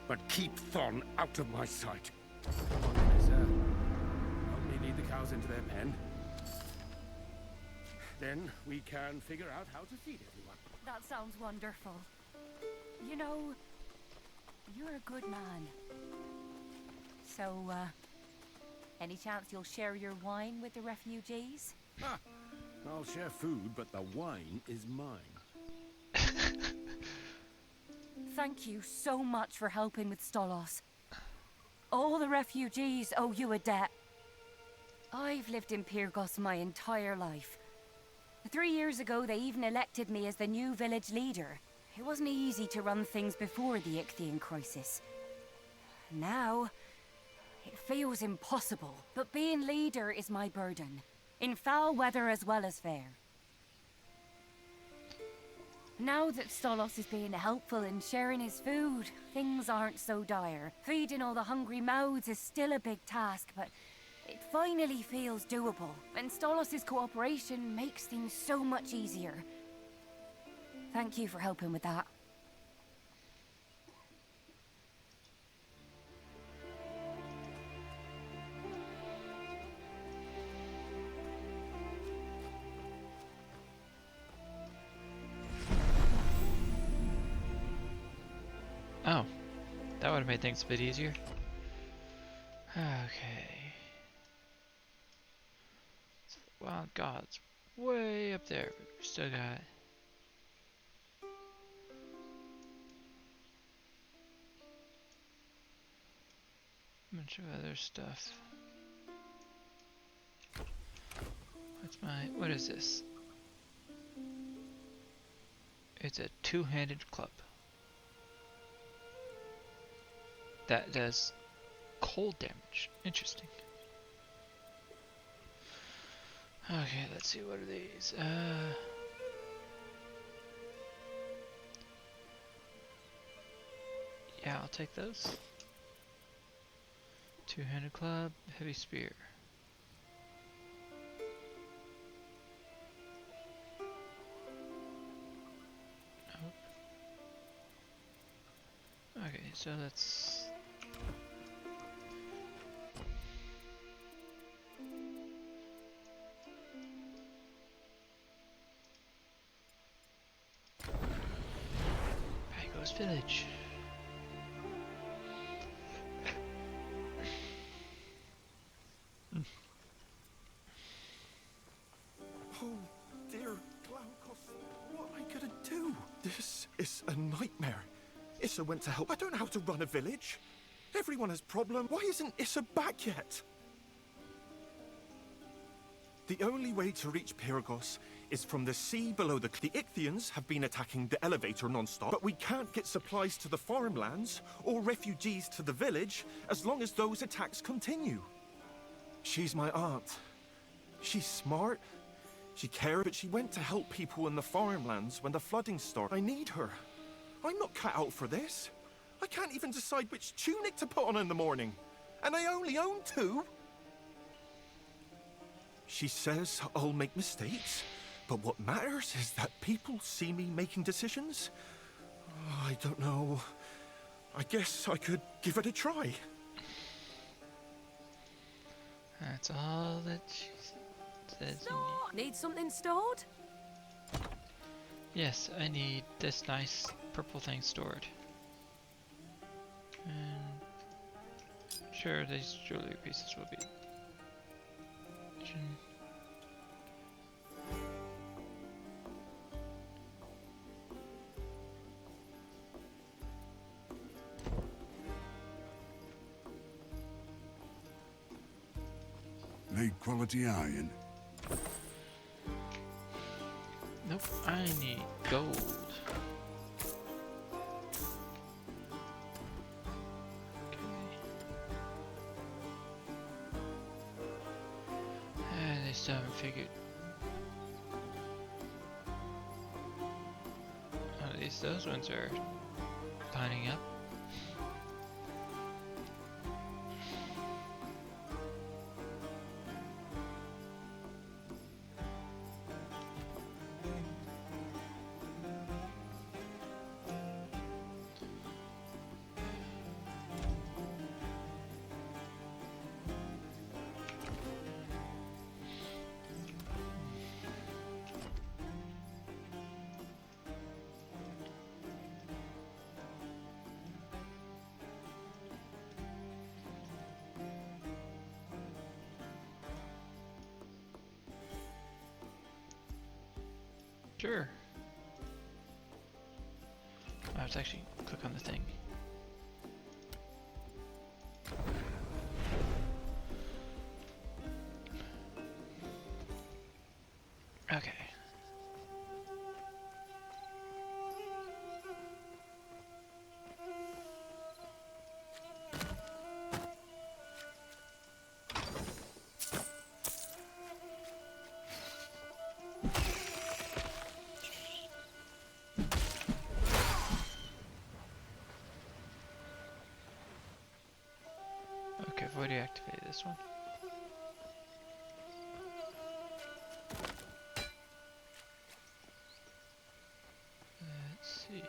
But keep Thon out of my sight. Come on then, Issa. Help me lead the cows into their pen. Then we can figure out how to feed everyone. That sounds wonderful. You know, you're a good man. So, any chance you'll share your wine with the refugees? I'll share food, but the wine is mine. Thank you so much for helping with Stolos. All the refugees owe you a debt. I've lived in Pyrgos my entire life. 3 years ago, they even elected me as the new village leader. It wasn't easy to run things before the Ichthian crisis. Now, it feels impossible, but being leader is my burden. In foul weather as well as fair. Now that Stolos is being helpful in sharing his food, things aren't so dire. Feeding all the hungry mouths is still a big task, but it finally feels doable. And Stolos' cooperation makes things so much easier. Thank you for helping with that. Oh, that would have made things a bit easier. Okay. So the wild gods way up there, but we still got a bunch of other stuff. What is this? It's a two-handed club. That does cold damage. Interesting. Okay, let's see, what are these? Yeah, I'll take those. Two-handed club, heavy spear. Okay, so that's... Pagos Village. Oh dear, Glaukos, what am I gonna do? This is a nightmare. Issa went to help. I don't know how to run a village. Everyone has problems. Why isn't Issa back yet? The only way to reach Pyrgos is from the sea below the Ichthians have been attacking the elevator non-stop, but we can't get supplies to the farmlands or refugees to the village as long as those attacks continue. She's my aunt. She's smart. She cared, but she went to help people in the farmlands when the flooding started. I need her. I'm not cut out for this. I can't even decide which tunic to put on in the morning. And I only own 2. She says I'll make mistakes, but what matters is that people see me making decisions. I don't know. I guess I could give it a try. That's all that she says you need. Need something stored? Yes, I need this nice purple thing stored. And sure, these jewelry pieces will be. Need quality iron? Nope, I need gold. They still haven't figured. Oh, at least those ones are lining up. Sure. I have to actually click on the thing. Okay. Okay, I've already activated this one. Let's see.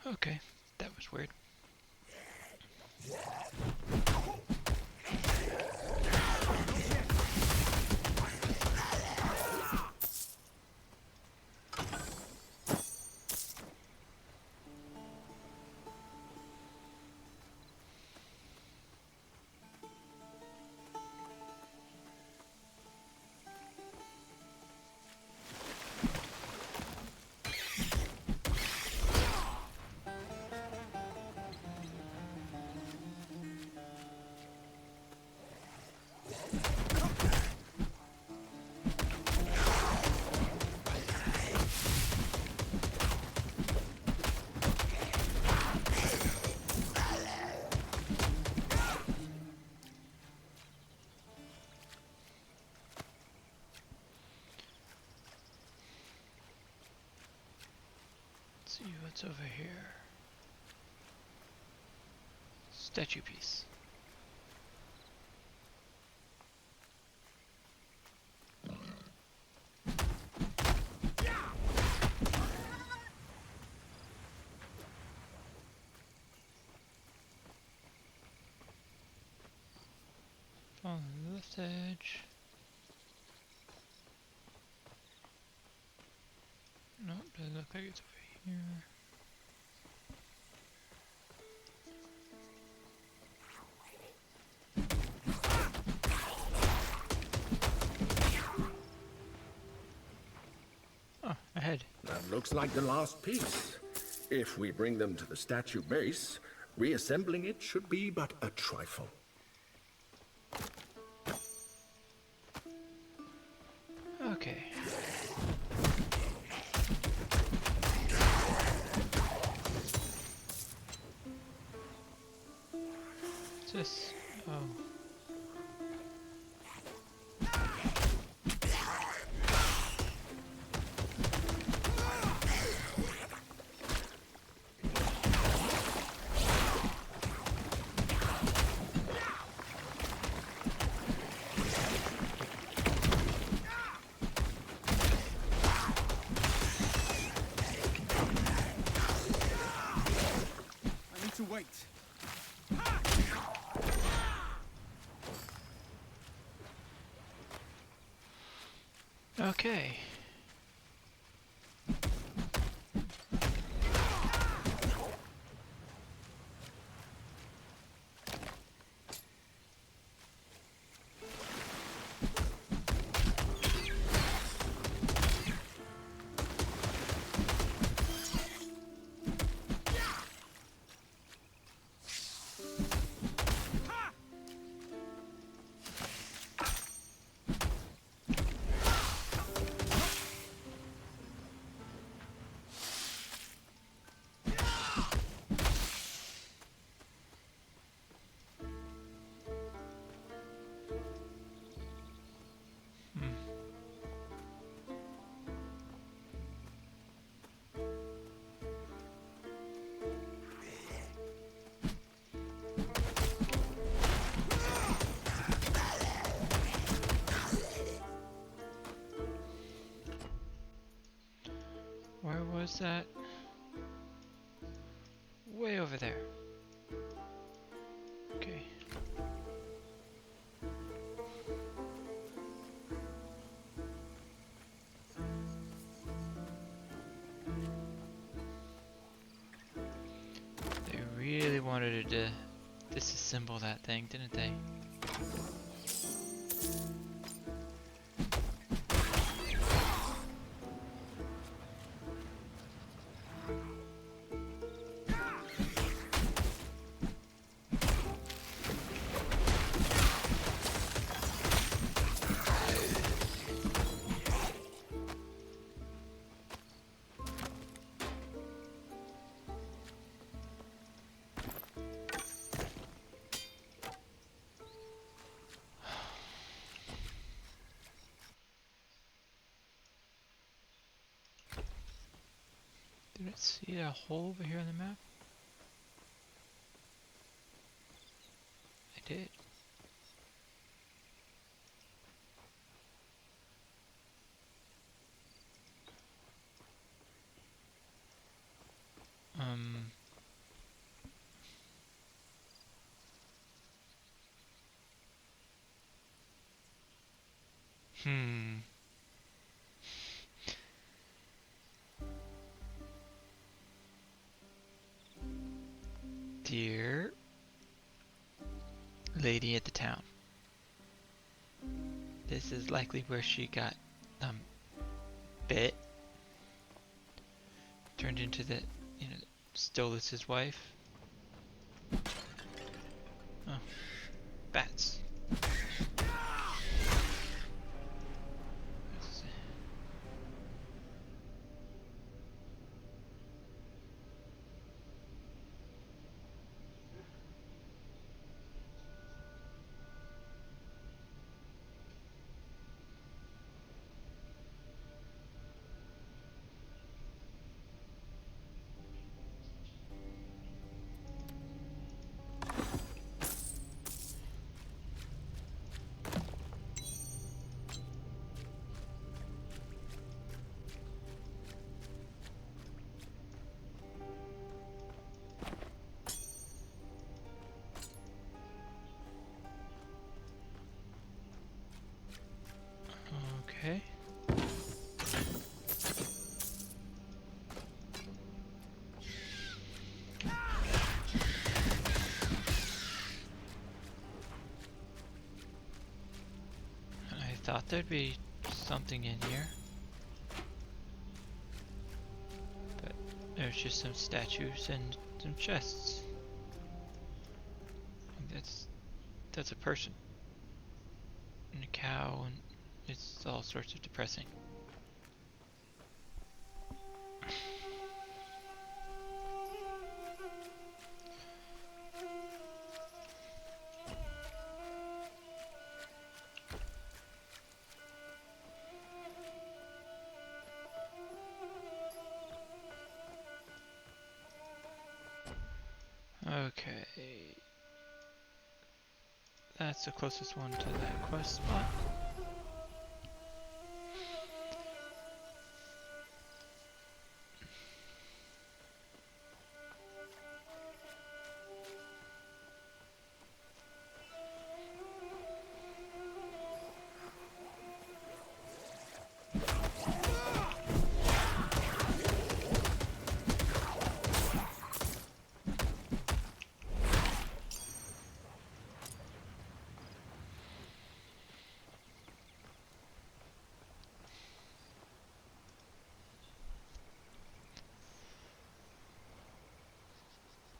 Okay, that was weird. See what's over here. Statue piece. On the left edge. Nope, doesn't look like it's over here. ahead. That looks like the last piece. If we bring them to the statue base, reassembling it should be but a trifle. Okay. What's this? Oh. I need to wait. Okay. Where was that? Way over there. Okay. They really wanted to disassemble that thing, didn't they? Did I see a hole over here on the map? I did. Hmm. Dear lady at the town. This is likely where she got bit. Turned into the, Stolas's wife. Oh. Bats. Okay. I thought there'd be something in here. There's just some statues and some chests. That's a person and a cow, and it's all sorts of depressing. Okay. That's the closest one to that quest spot.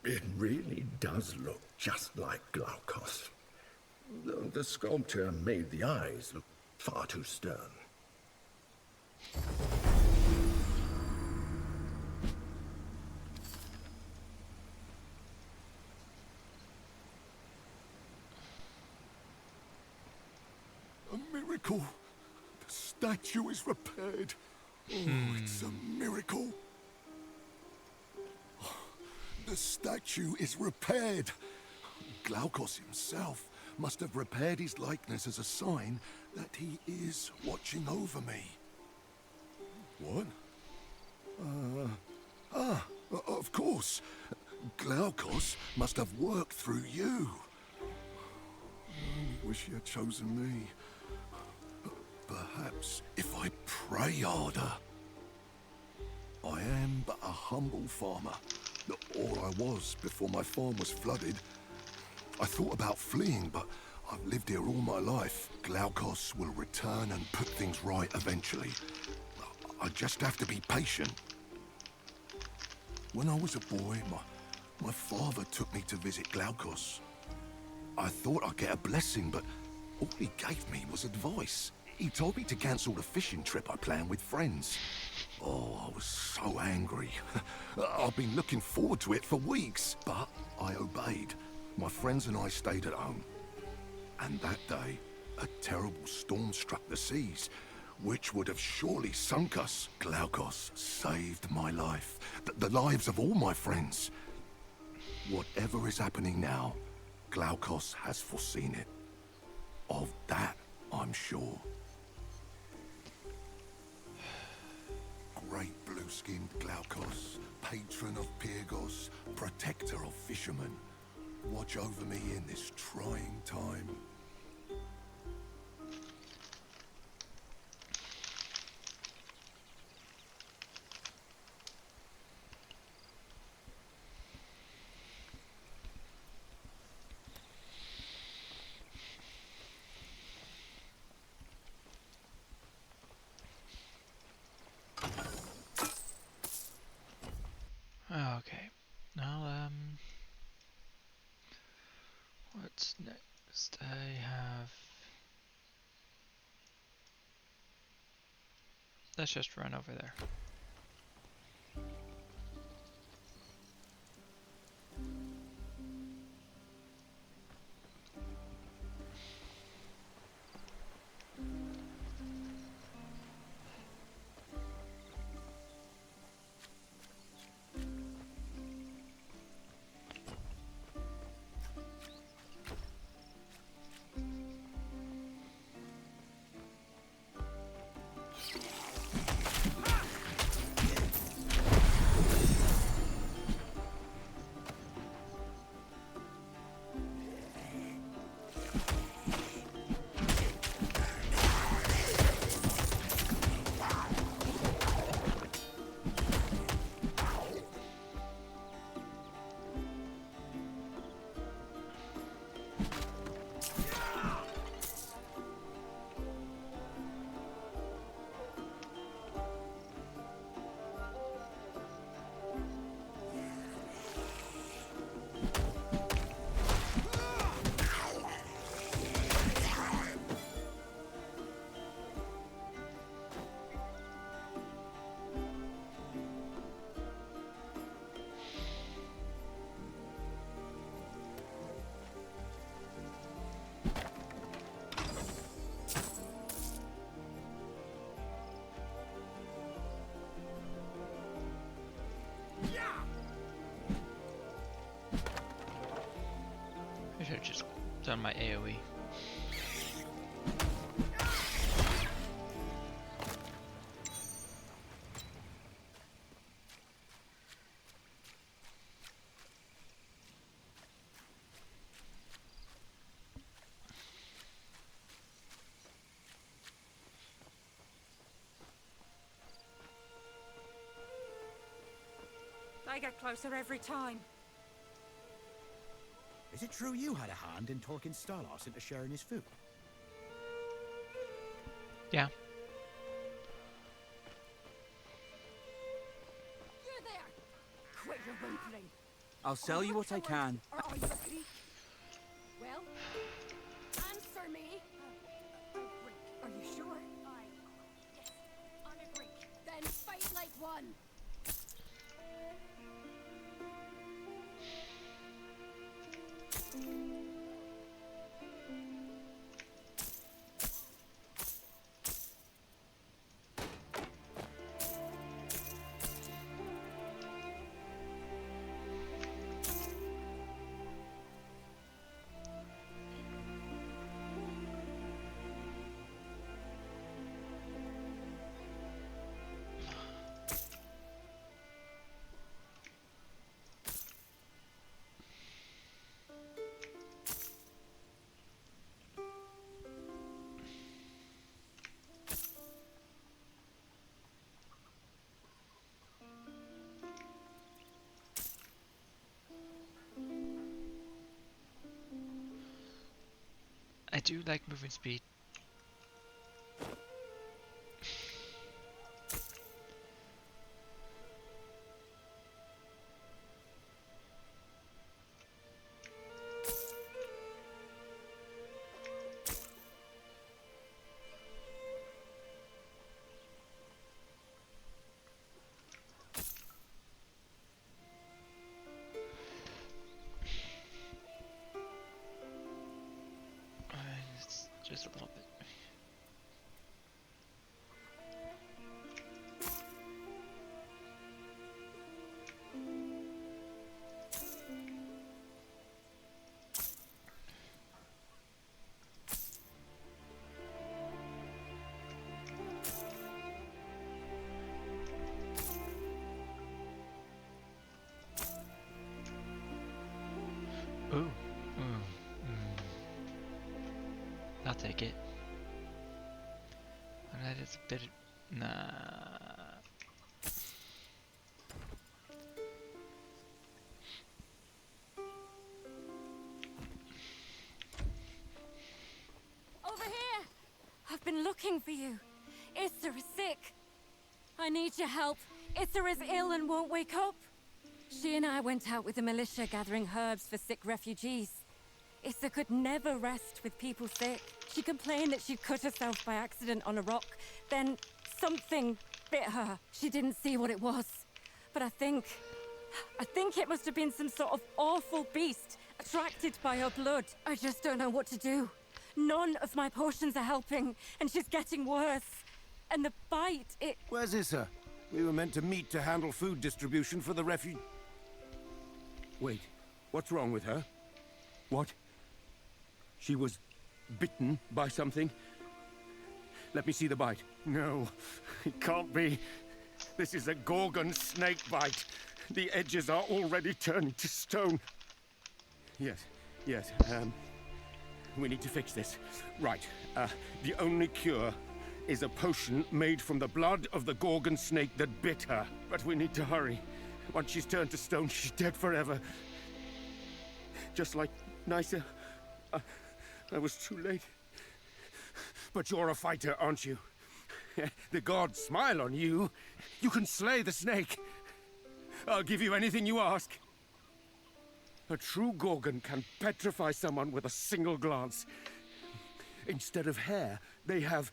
It really does look just like Glaukos. The sculpture made the eyes look far too stern. A miracle. The statue is repaired. Oh, it's a miracle. The statue is repaired. Glaukos himself must have repaired his likeness as a sign that he is watching over me. What? Of course. Glaukos must have worked through you. I wish he had chosen me. Perhaps if I pray harder. I am but a humble farmer. All I was before my farm was flooded. I thought about fleeing, but I've lived here all my life. Glaukos will return and put things right eventually. I just have to be patient. When I was a boy, my father took me to visit Glaukos. I thought I'd get a blessing, but all he gave me was advice. He told me to cancel the fishing trip I planned with friends. Oh, I was so angry. I've been looking forward to it for weeks, but I obeyed. My friends and I stayed at home. And that day, a terrible storm struck the seas, which would have surely sunk us. Glaukos saved my life, the lives of all my friends. Whatever is happening now, Glaukos has foreseen it. Of that, I'm sure. Great blue-skinned Glaukos, patron of Pyrgos, protector of fishermen. Watch over me in this trying time. Okay. Now, what's next? I have... Let's just run over there. done my AoE. They get closer every time. Is it true you had a hand in talking Stalos into sharing his food? Yeah. You're there! Quit your whimpering! I'll sell you what I can. Or are you a geek? Well, answer me! Are you sure? Yes, I'm a Greek. Then fight like one! I do like movement speed. Just a little bit. Ooh. I'll take it. And that is a bit... Nah. Over here! I've been looking for you. Issa is sick. I need your help. Issa is ill and won't wake up. She and I went out with the militia gathering herbs for sick refugees. Issa could never rest with people sick. She complained that she'd cut herself by accident on a rock. Then something bit her. She didn't see what it was. But I think it must have been some sort of awful beast attracted by her blood. I just don't know what to do. None of my potions are helping, and she's getting worse. And the bite, it... Where's Issa? We were meant to meet to handle food distribution for the refuge... Wait, what's wrong with her? What? She was bitten by something? Let me see the bite. No, it can't be. This is a Gorgon snake bite. The edges are already turning to stone. Yes, we need to fix this. Right, the only cure is a potion made from the blood of the Gorgon snake that bit her. But we need to hurry. Once she's turned to stone, she's dead forever. Just like Nysa. I was too late. But you're a fighter, aren't you? The gods smile on you. You can slay the snake. I'll give you anything you ask. A true Gorgon can petrify someone with a single glance. Instead of hair, they have,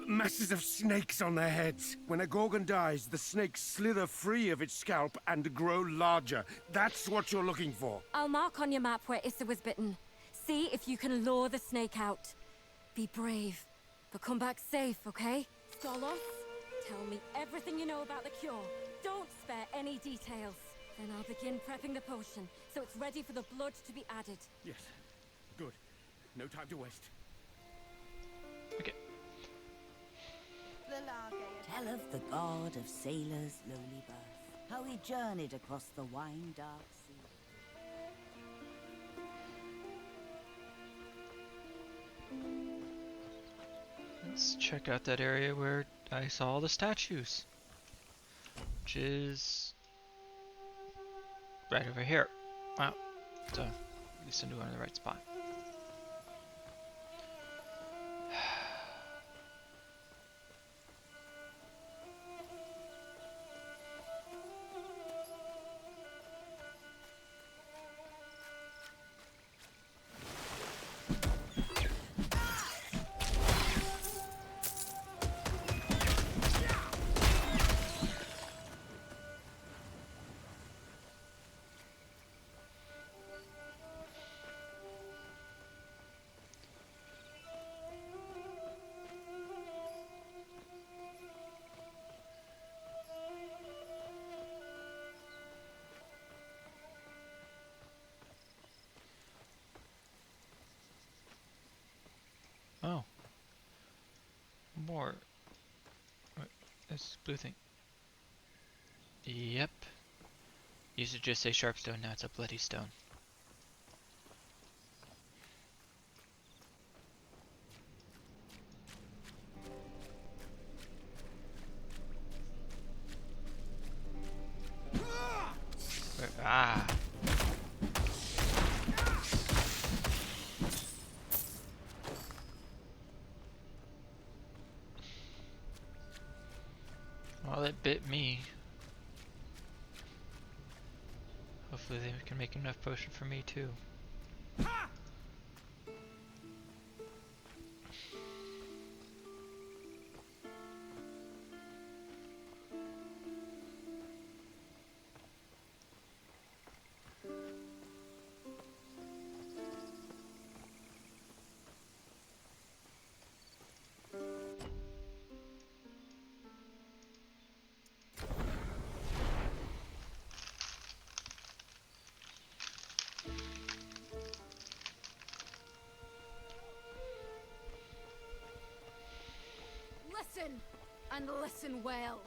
masses of snakes on their heads. When a Gorgon dies, the snakes slither free of its scalp and grow larger. That's what you're looking for. I'll mark on your map where Issa was bitten. See if you can lure the snake out. Be brave, but come back safe, okay? Stolos, tell me everything you know about the cure. Don't spare any details. Then I'll begin prepping the potion, so it's ready for the blood to be added. Yes. Good. No time to waste. Okay. Tell of the god of sailors' lowly birth, how he journeyed across the wine-dark sea. Let's check out that area where I saw all the statues, which is right over here. Wow. So, at least I knew I'm in the right spot. Oh. More. What? This blue thing. Yep. Used to just say sharp stone, now it's a bloody stone. Where, ah! Well, it bit me. Hopefully they can make enough potion for me too. Listen, and listen well.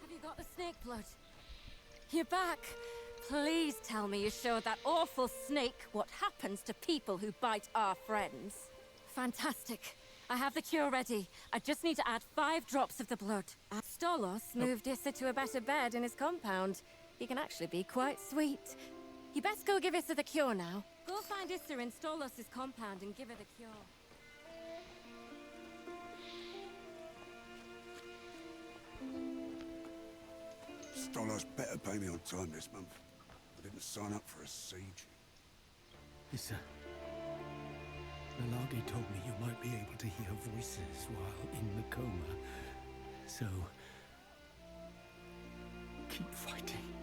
Have you got the snake blood? You're back. Please tell me you showed that awful snake what happens to people who bite our friends. Fantastic. I have the cure ready. I just need to add 5 drops of the blood. Stolos moved Issa to a better bed in his compound. He can actually be quite sweet. You best go give Issa the cure now. Go find Issa in Stolos' compound and give her the cure. Stolos better pay me on time this month. I didn't sign up for a siege. Issa, Nalagi told me you might be able to hear voices while in the coma. So, keep fighting.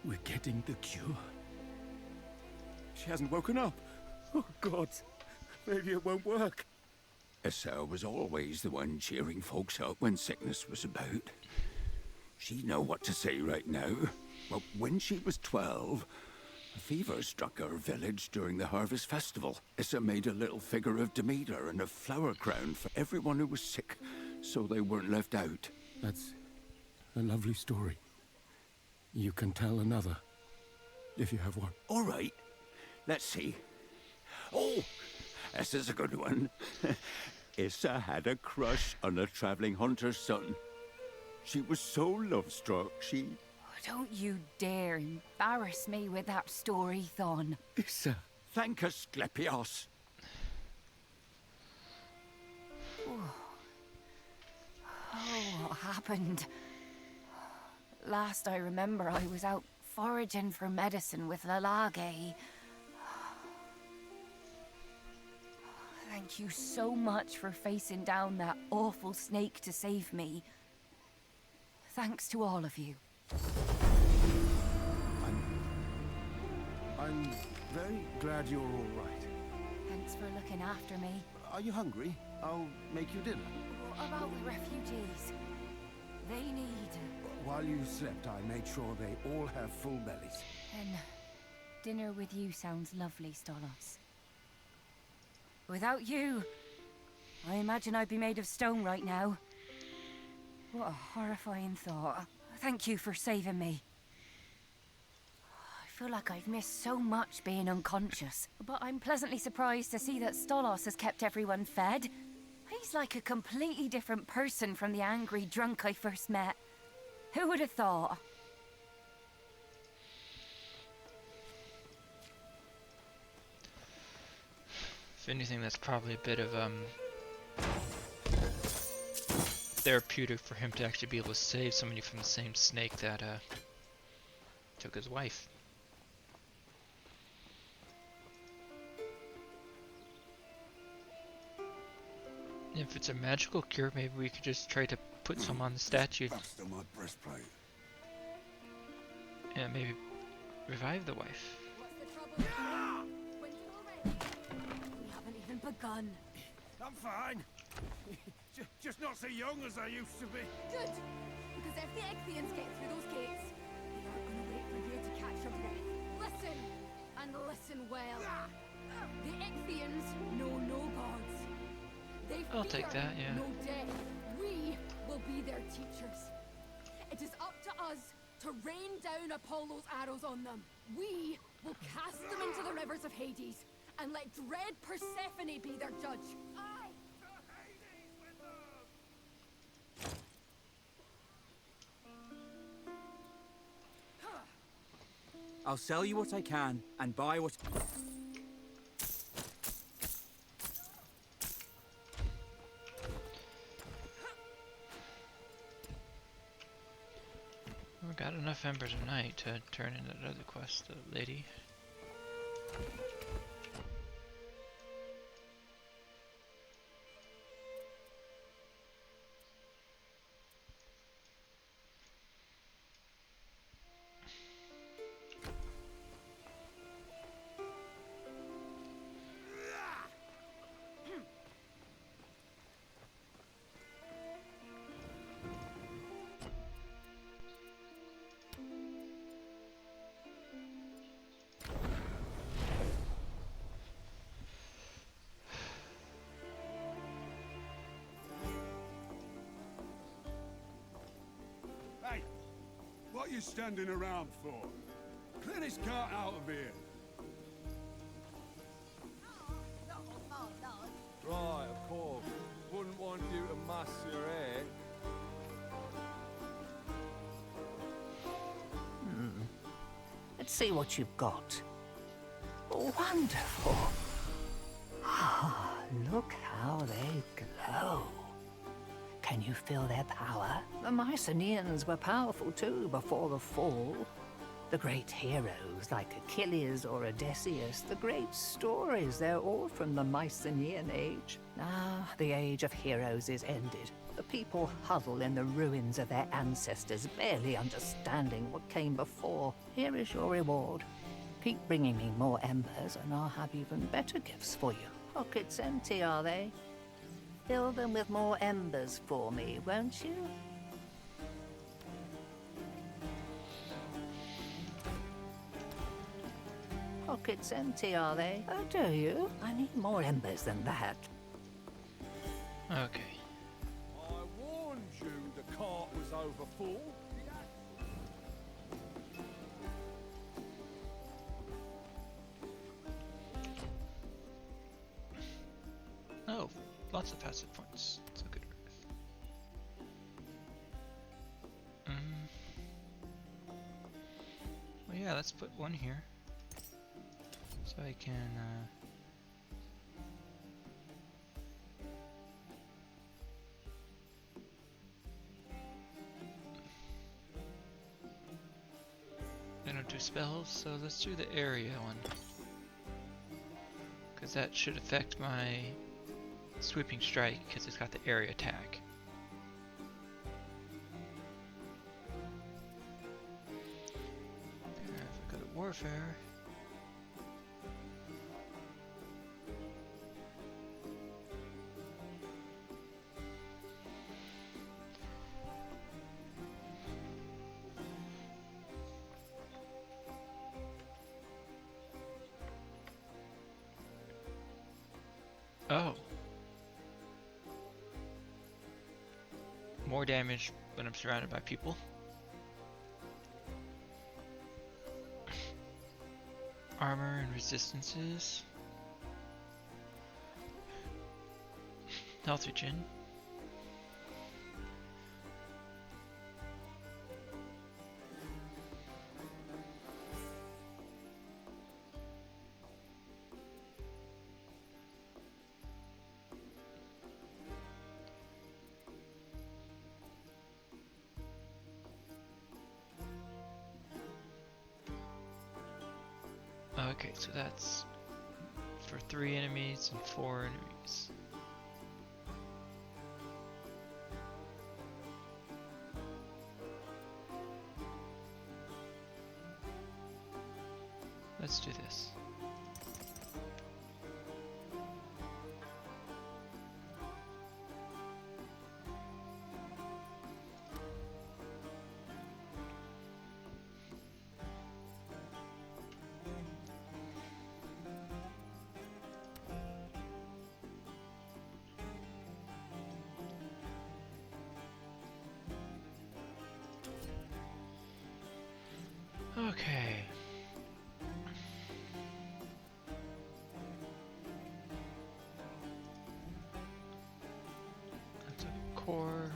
We're getting the cure. She hasn't woken up. Oh, God. Maybe it won't work. Issa was always the one cheering folks up when sickness was about. She'd know what to say right now. Well, when she was 12, a fever struck our village during the harvest festival. Issa made a little figure of Demeter and a flower crown for everyone who was sick, so they weren't left out. That's a lovely story. You can tell another, if you have one. All right. Let's see. Oh, this is a good one. Issa had a crush on a traveling hunter's son. She was so love-struck, she... Don't you dare embarrass me with that story, Thon. Issa. Thank Asclepios. Oh, what happened? Last I remember, I was out foraging for medicine with Lalage. Thank you so much for facing down that awful snake to save me. Thanks to all of you. I'm very glad you're all right. Thanks for looking after me. Are you hungry? I'll make you dinner. What about the refugees? They need... While you slept, I made sure they all have full bellies. Then Dinner with you sounds lovely, Stolos. Without you, I imagine I'd be made of stone right now. What a horrifying thought. Thank you for saving me. I feel like I've missed so much being unconscious, but I'm pleasantly surprised to see that Stolos has kept everyone fed. He's like a completely different person from the angry drunk I first met. Who would have thought? If anything, that's probably a bit of therapeutic for him to actually be able to save somebody from the same snake that took his wife. If it's a magical cure, maybe we could just try to put some on the statue. Faster my breastplate. And maybe revive the wife. We haven't even begun. I'm fine. Just not so young as I used to be. Good, because if the Ichthians get through those gates, they aren't gonna wait for you to catch your breath. Listen, and listen well. The Ichthians know no gods. They I'll take that, yeah. no death. We will be their teachers. It is up to us to rain down Apollo's arrows on them. We will cast them into the rivers of Hades and let dread Persephone be their judge. Aye. I'll sell you what I can and buy what... We got enough embers of night to turn in that other quest, the lady. Hey, what are you standing around for? Clear this cart out of here. Right, of course. Wouldn't want you to muss your hair. Let's see what you've got. Wonderful. Ah, look how they glow. Can you feel their power? The Mycenaeans were powerful too before the fall. The great heroes like Achilles or Odysseus, the great stories, they're all from the Mycenaean age. Now, the age of heroes is ended. The people huddle in the ruins of their ancestors, barely understanding what came before. Here is your reward. Keep bringing me more embers and I'll have even better gifts for you. Pockets empty, are they? Fill them with more embers for me, won't you? Pockets empty, are they? Oh, do you? I need more embers than that. Okay. I warned you the cart was over full. Oh, lots of passive points. It's a good earth. Well, yeah, let's put one here. So I can, I don't do spells, so let's do the area one. Because that should affect my sweeping strike, because it's got the area attack. If I go to warfare, Oh. More damage when I'm surrounded by people. Armor and resistances. Health regen. Okay, so that's for 3 enemies and 4 enemies. Let's do this. Okay. That's a core.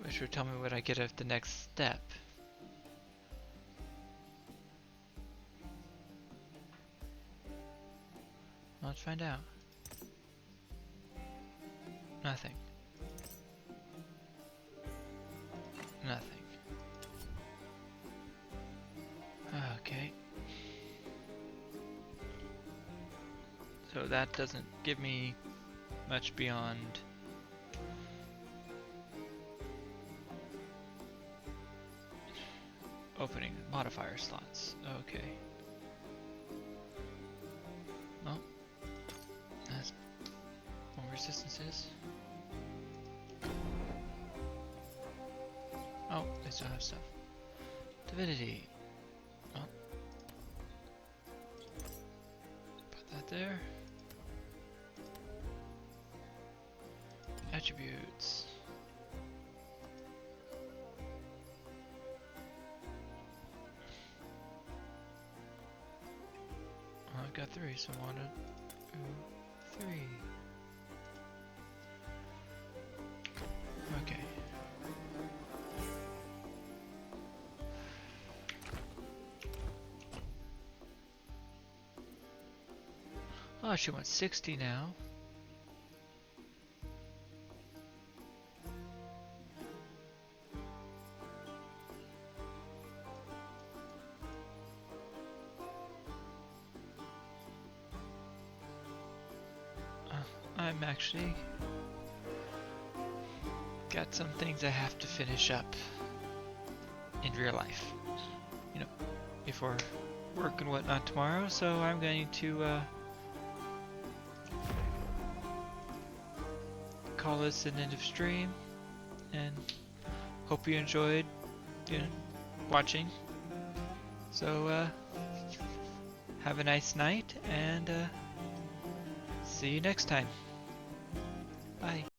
Which would tell me what I get at the next step. Let's find out. Nothing. Nothing. Okay. So that doesn't give me much beyond opening modifier slots. Okay. Well, that's more resistances. Oh, they still have stuff. Divinity. Oh. Put that there. Attributes. Well, I've got 3, so 1, 2, 3. Okay. Oh, she wants 60 now. I'm actually got some things I have to finish up in real life, you know, before work and whatnot tomorrow, so I'm going to call this an end of stream, and hope you enjoyed, you know, watching. So have a nice night, and see you next time. Bye.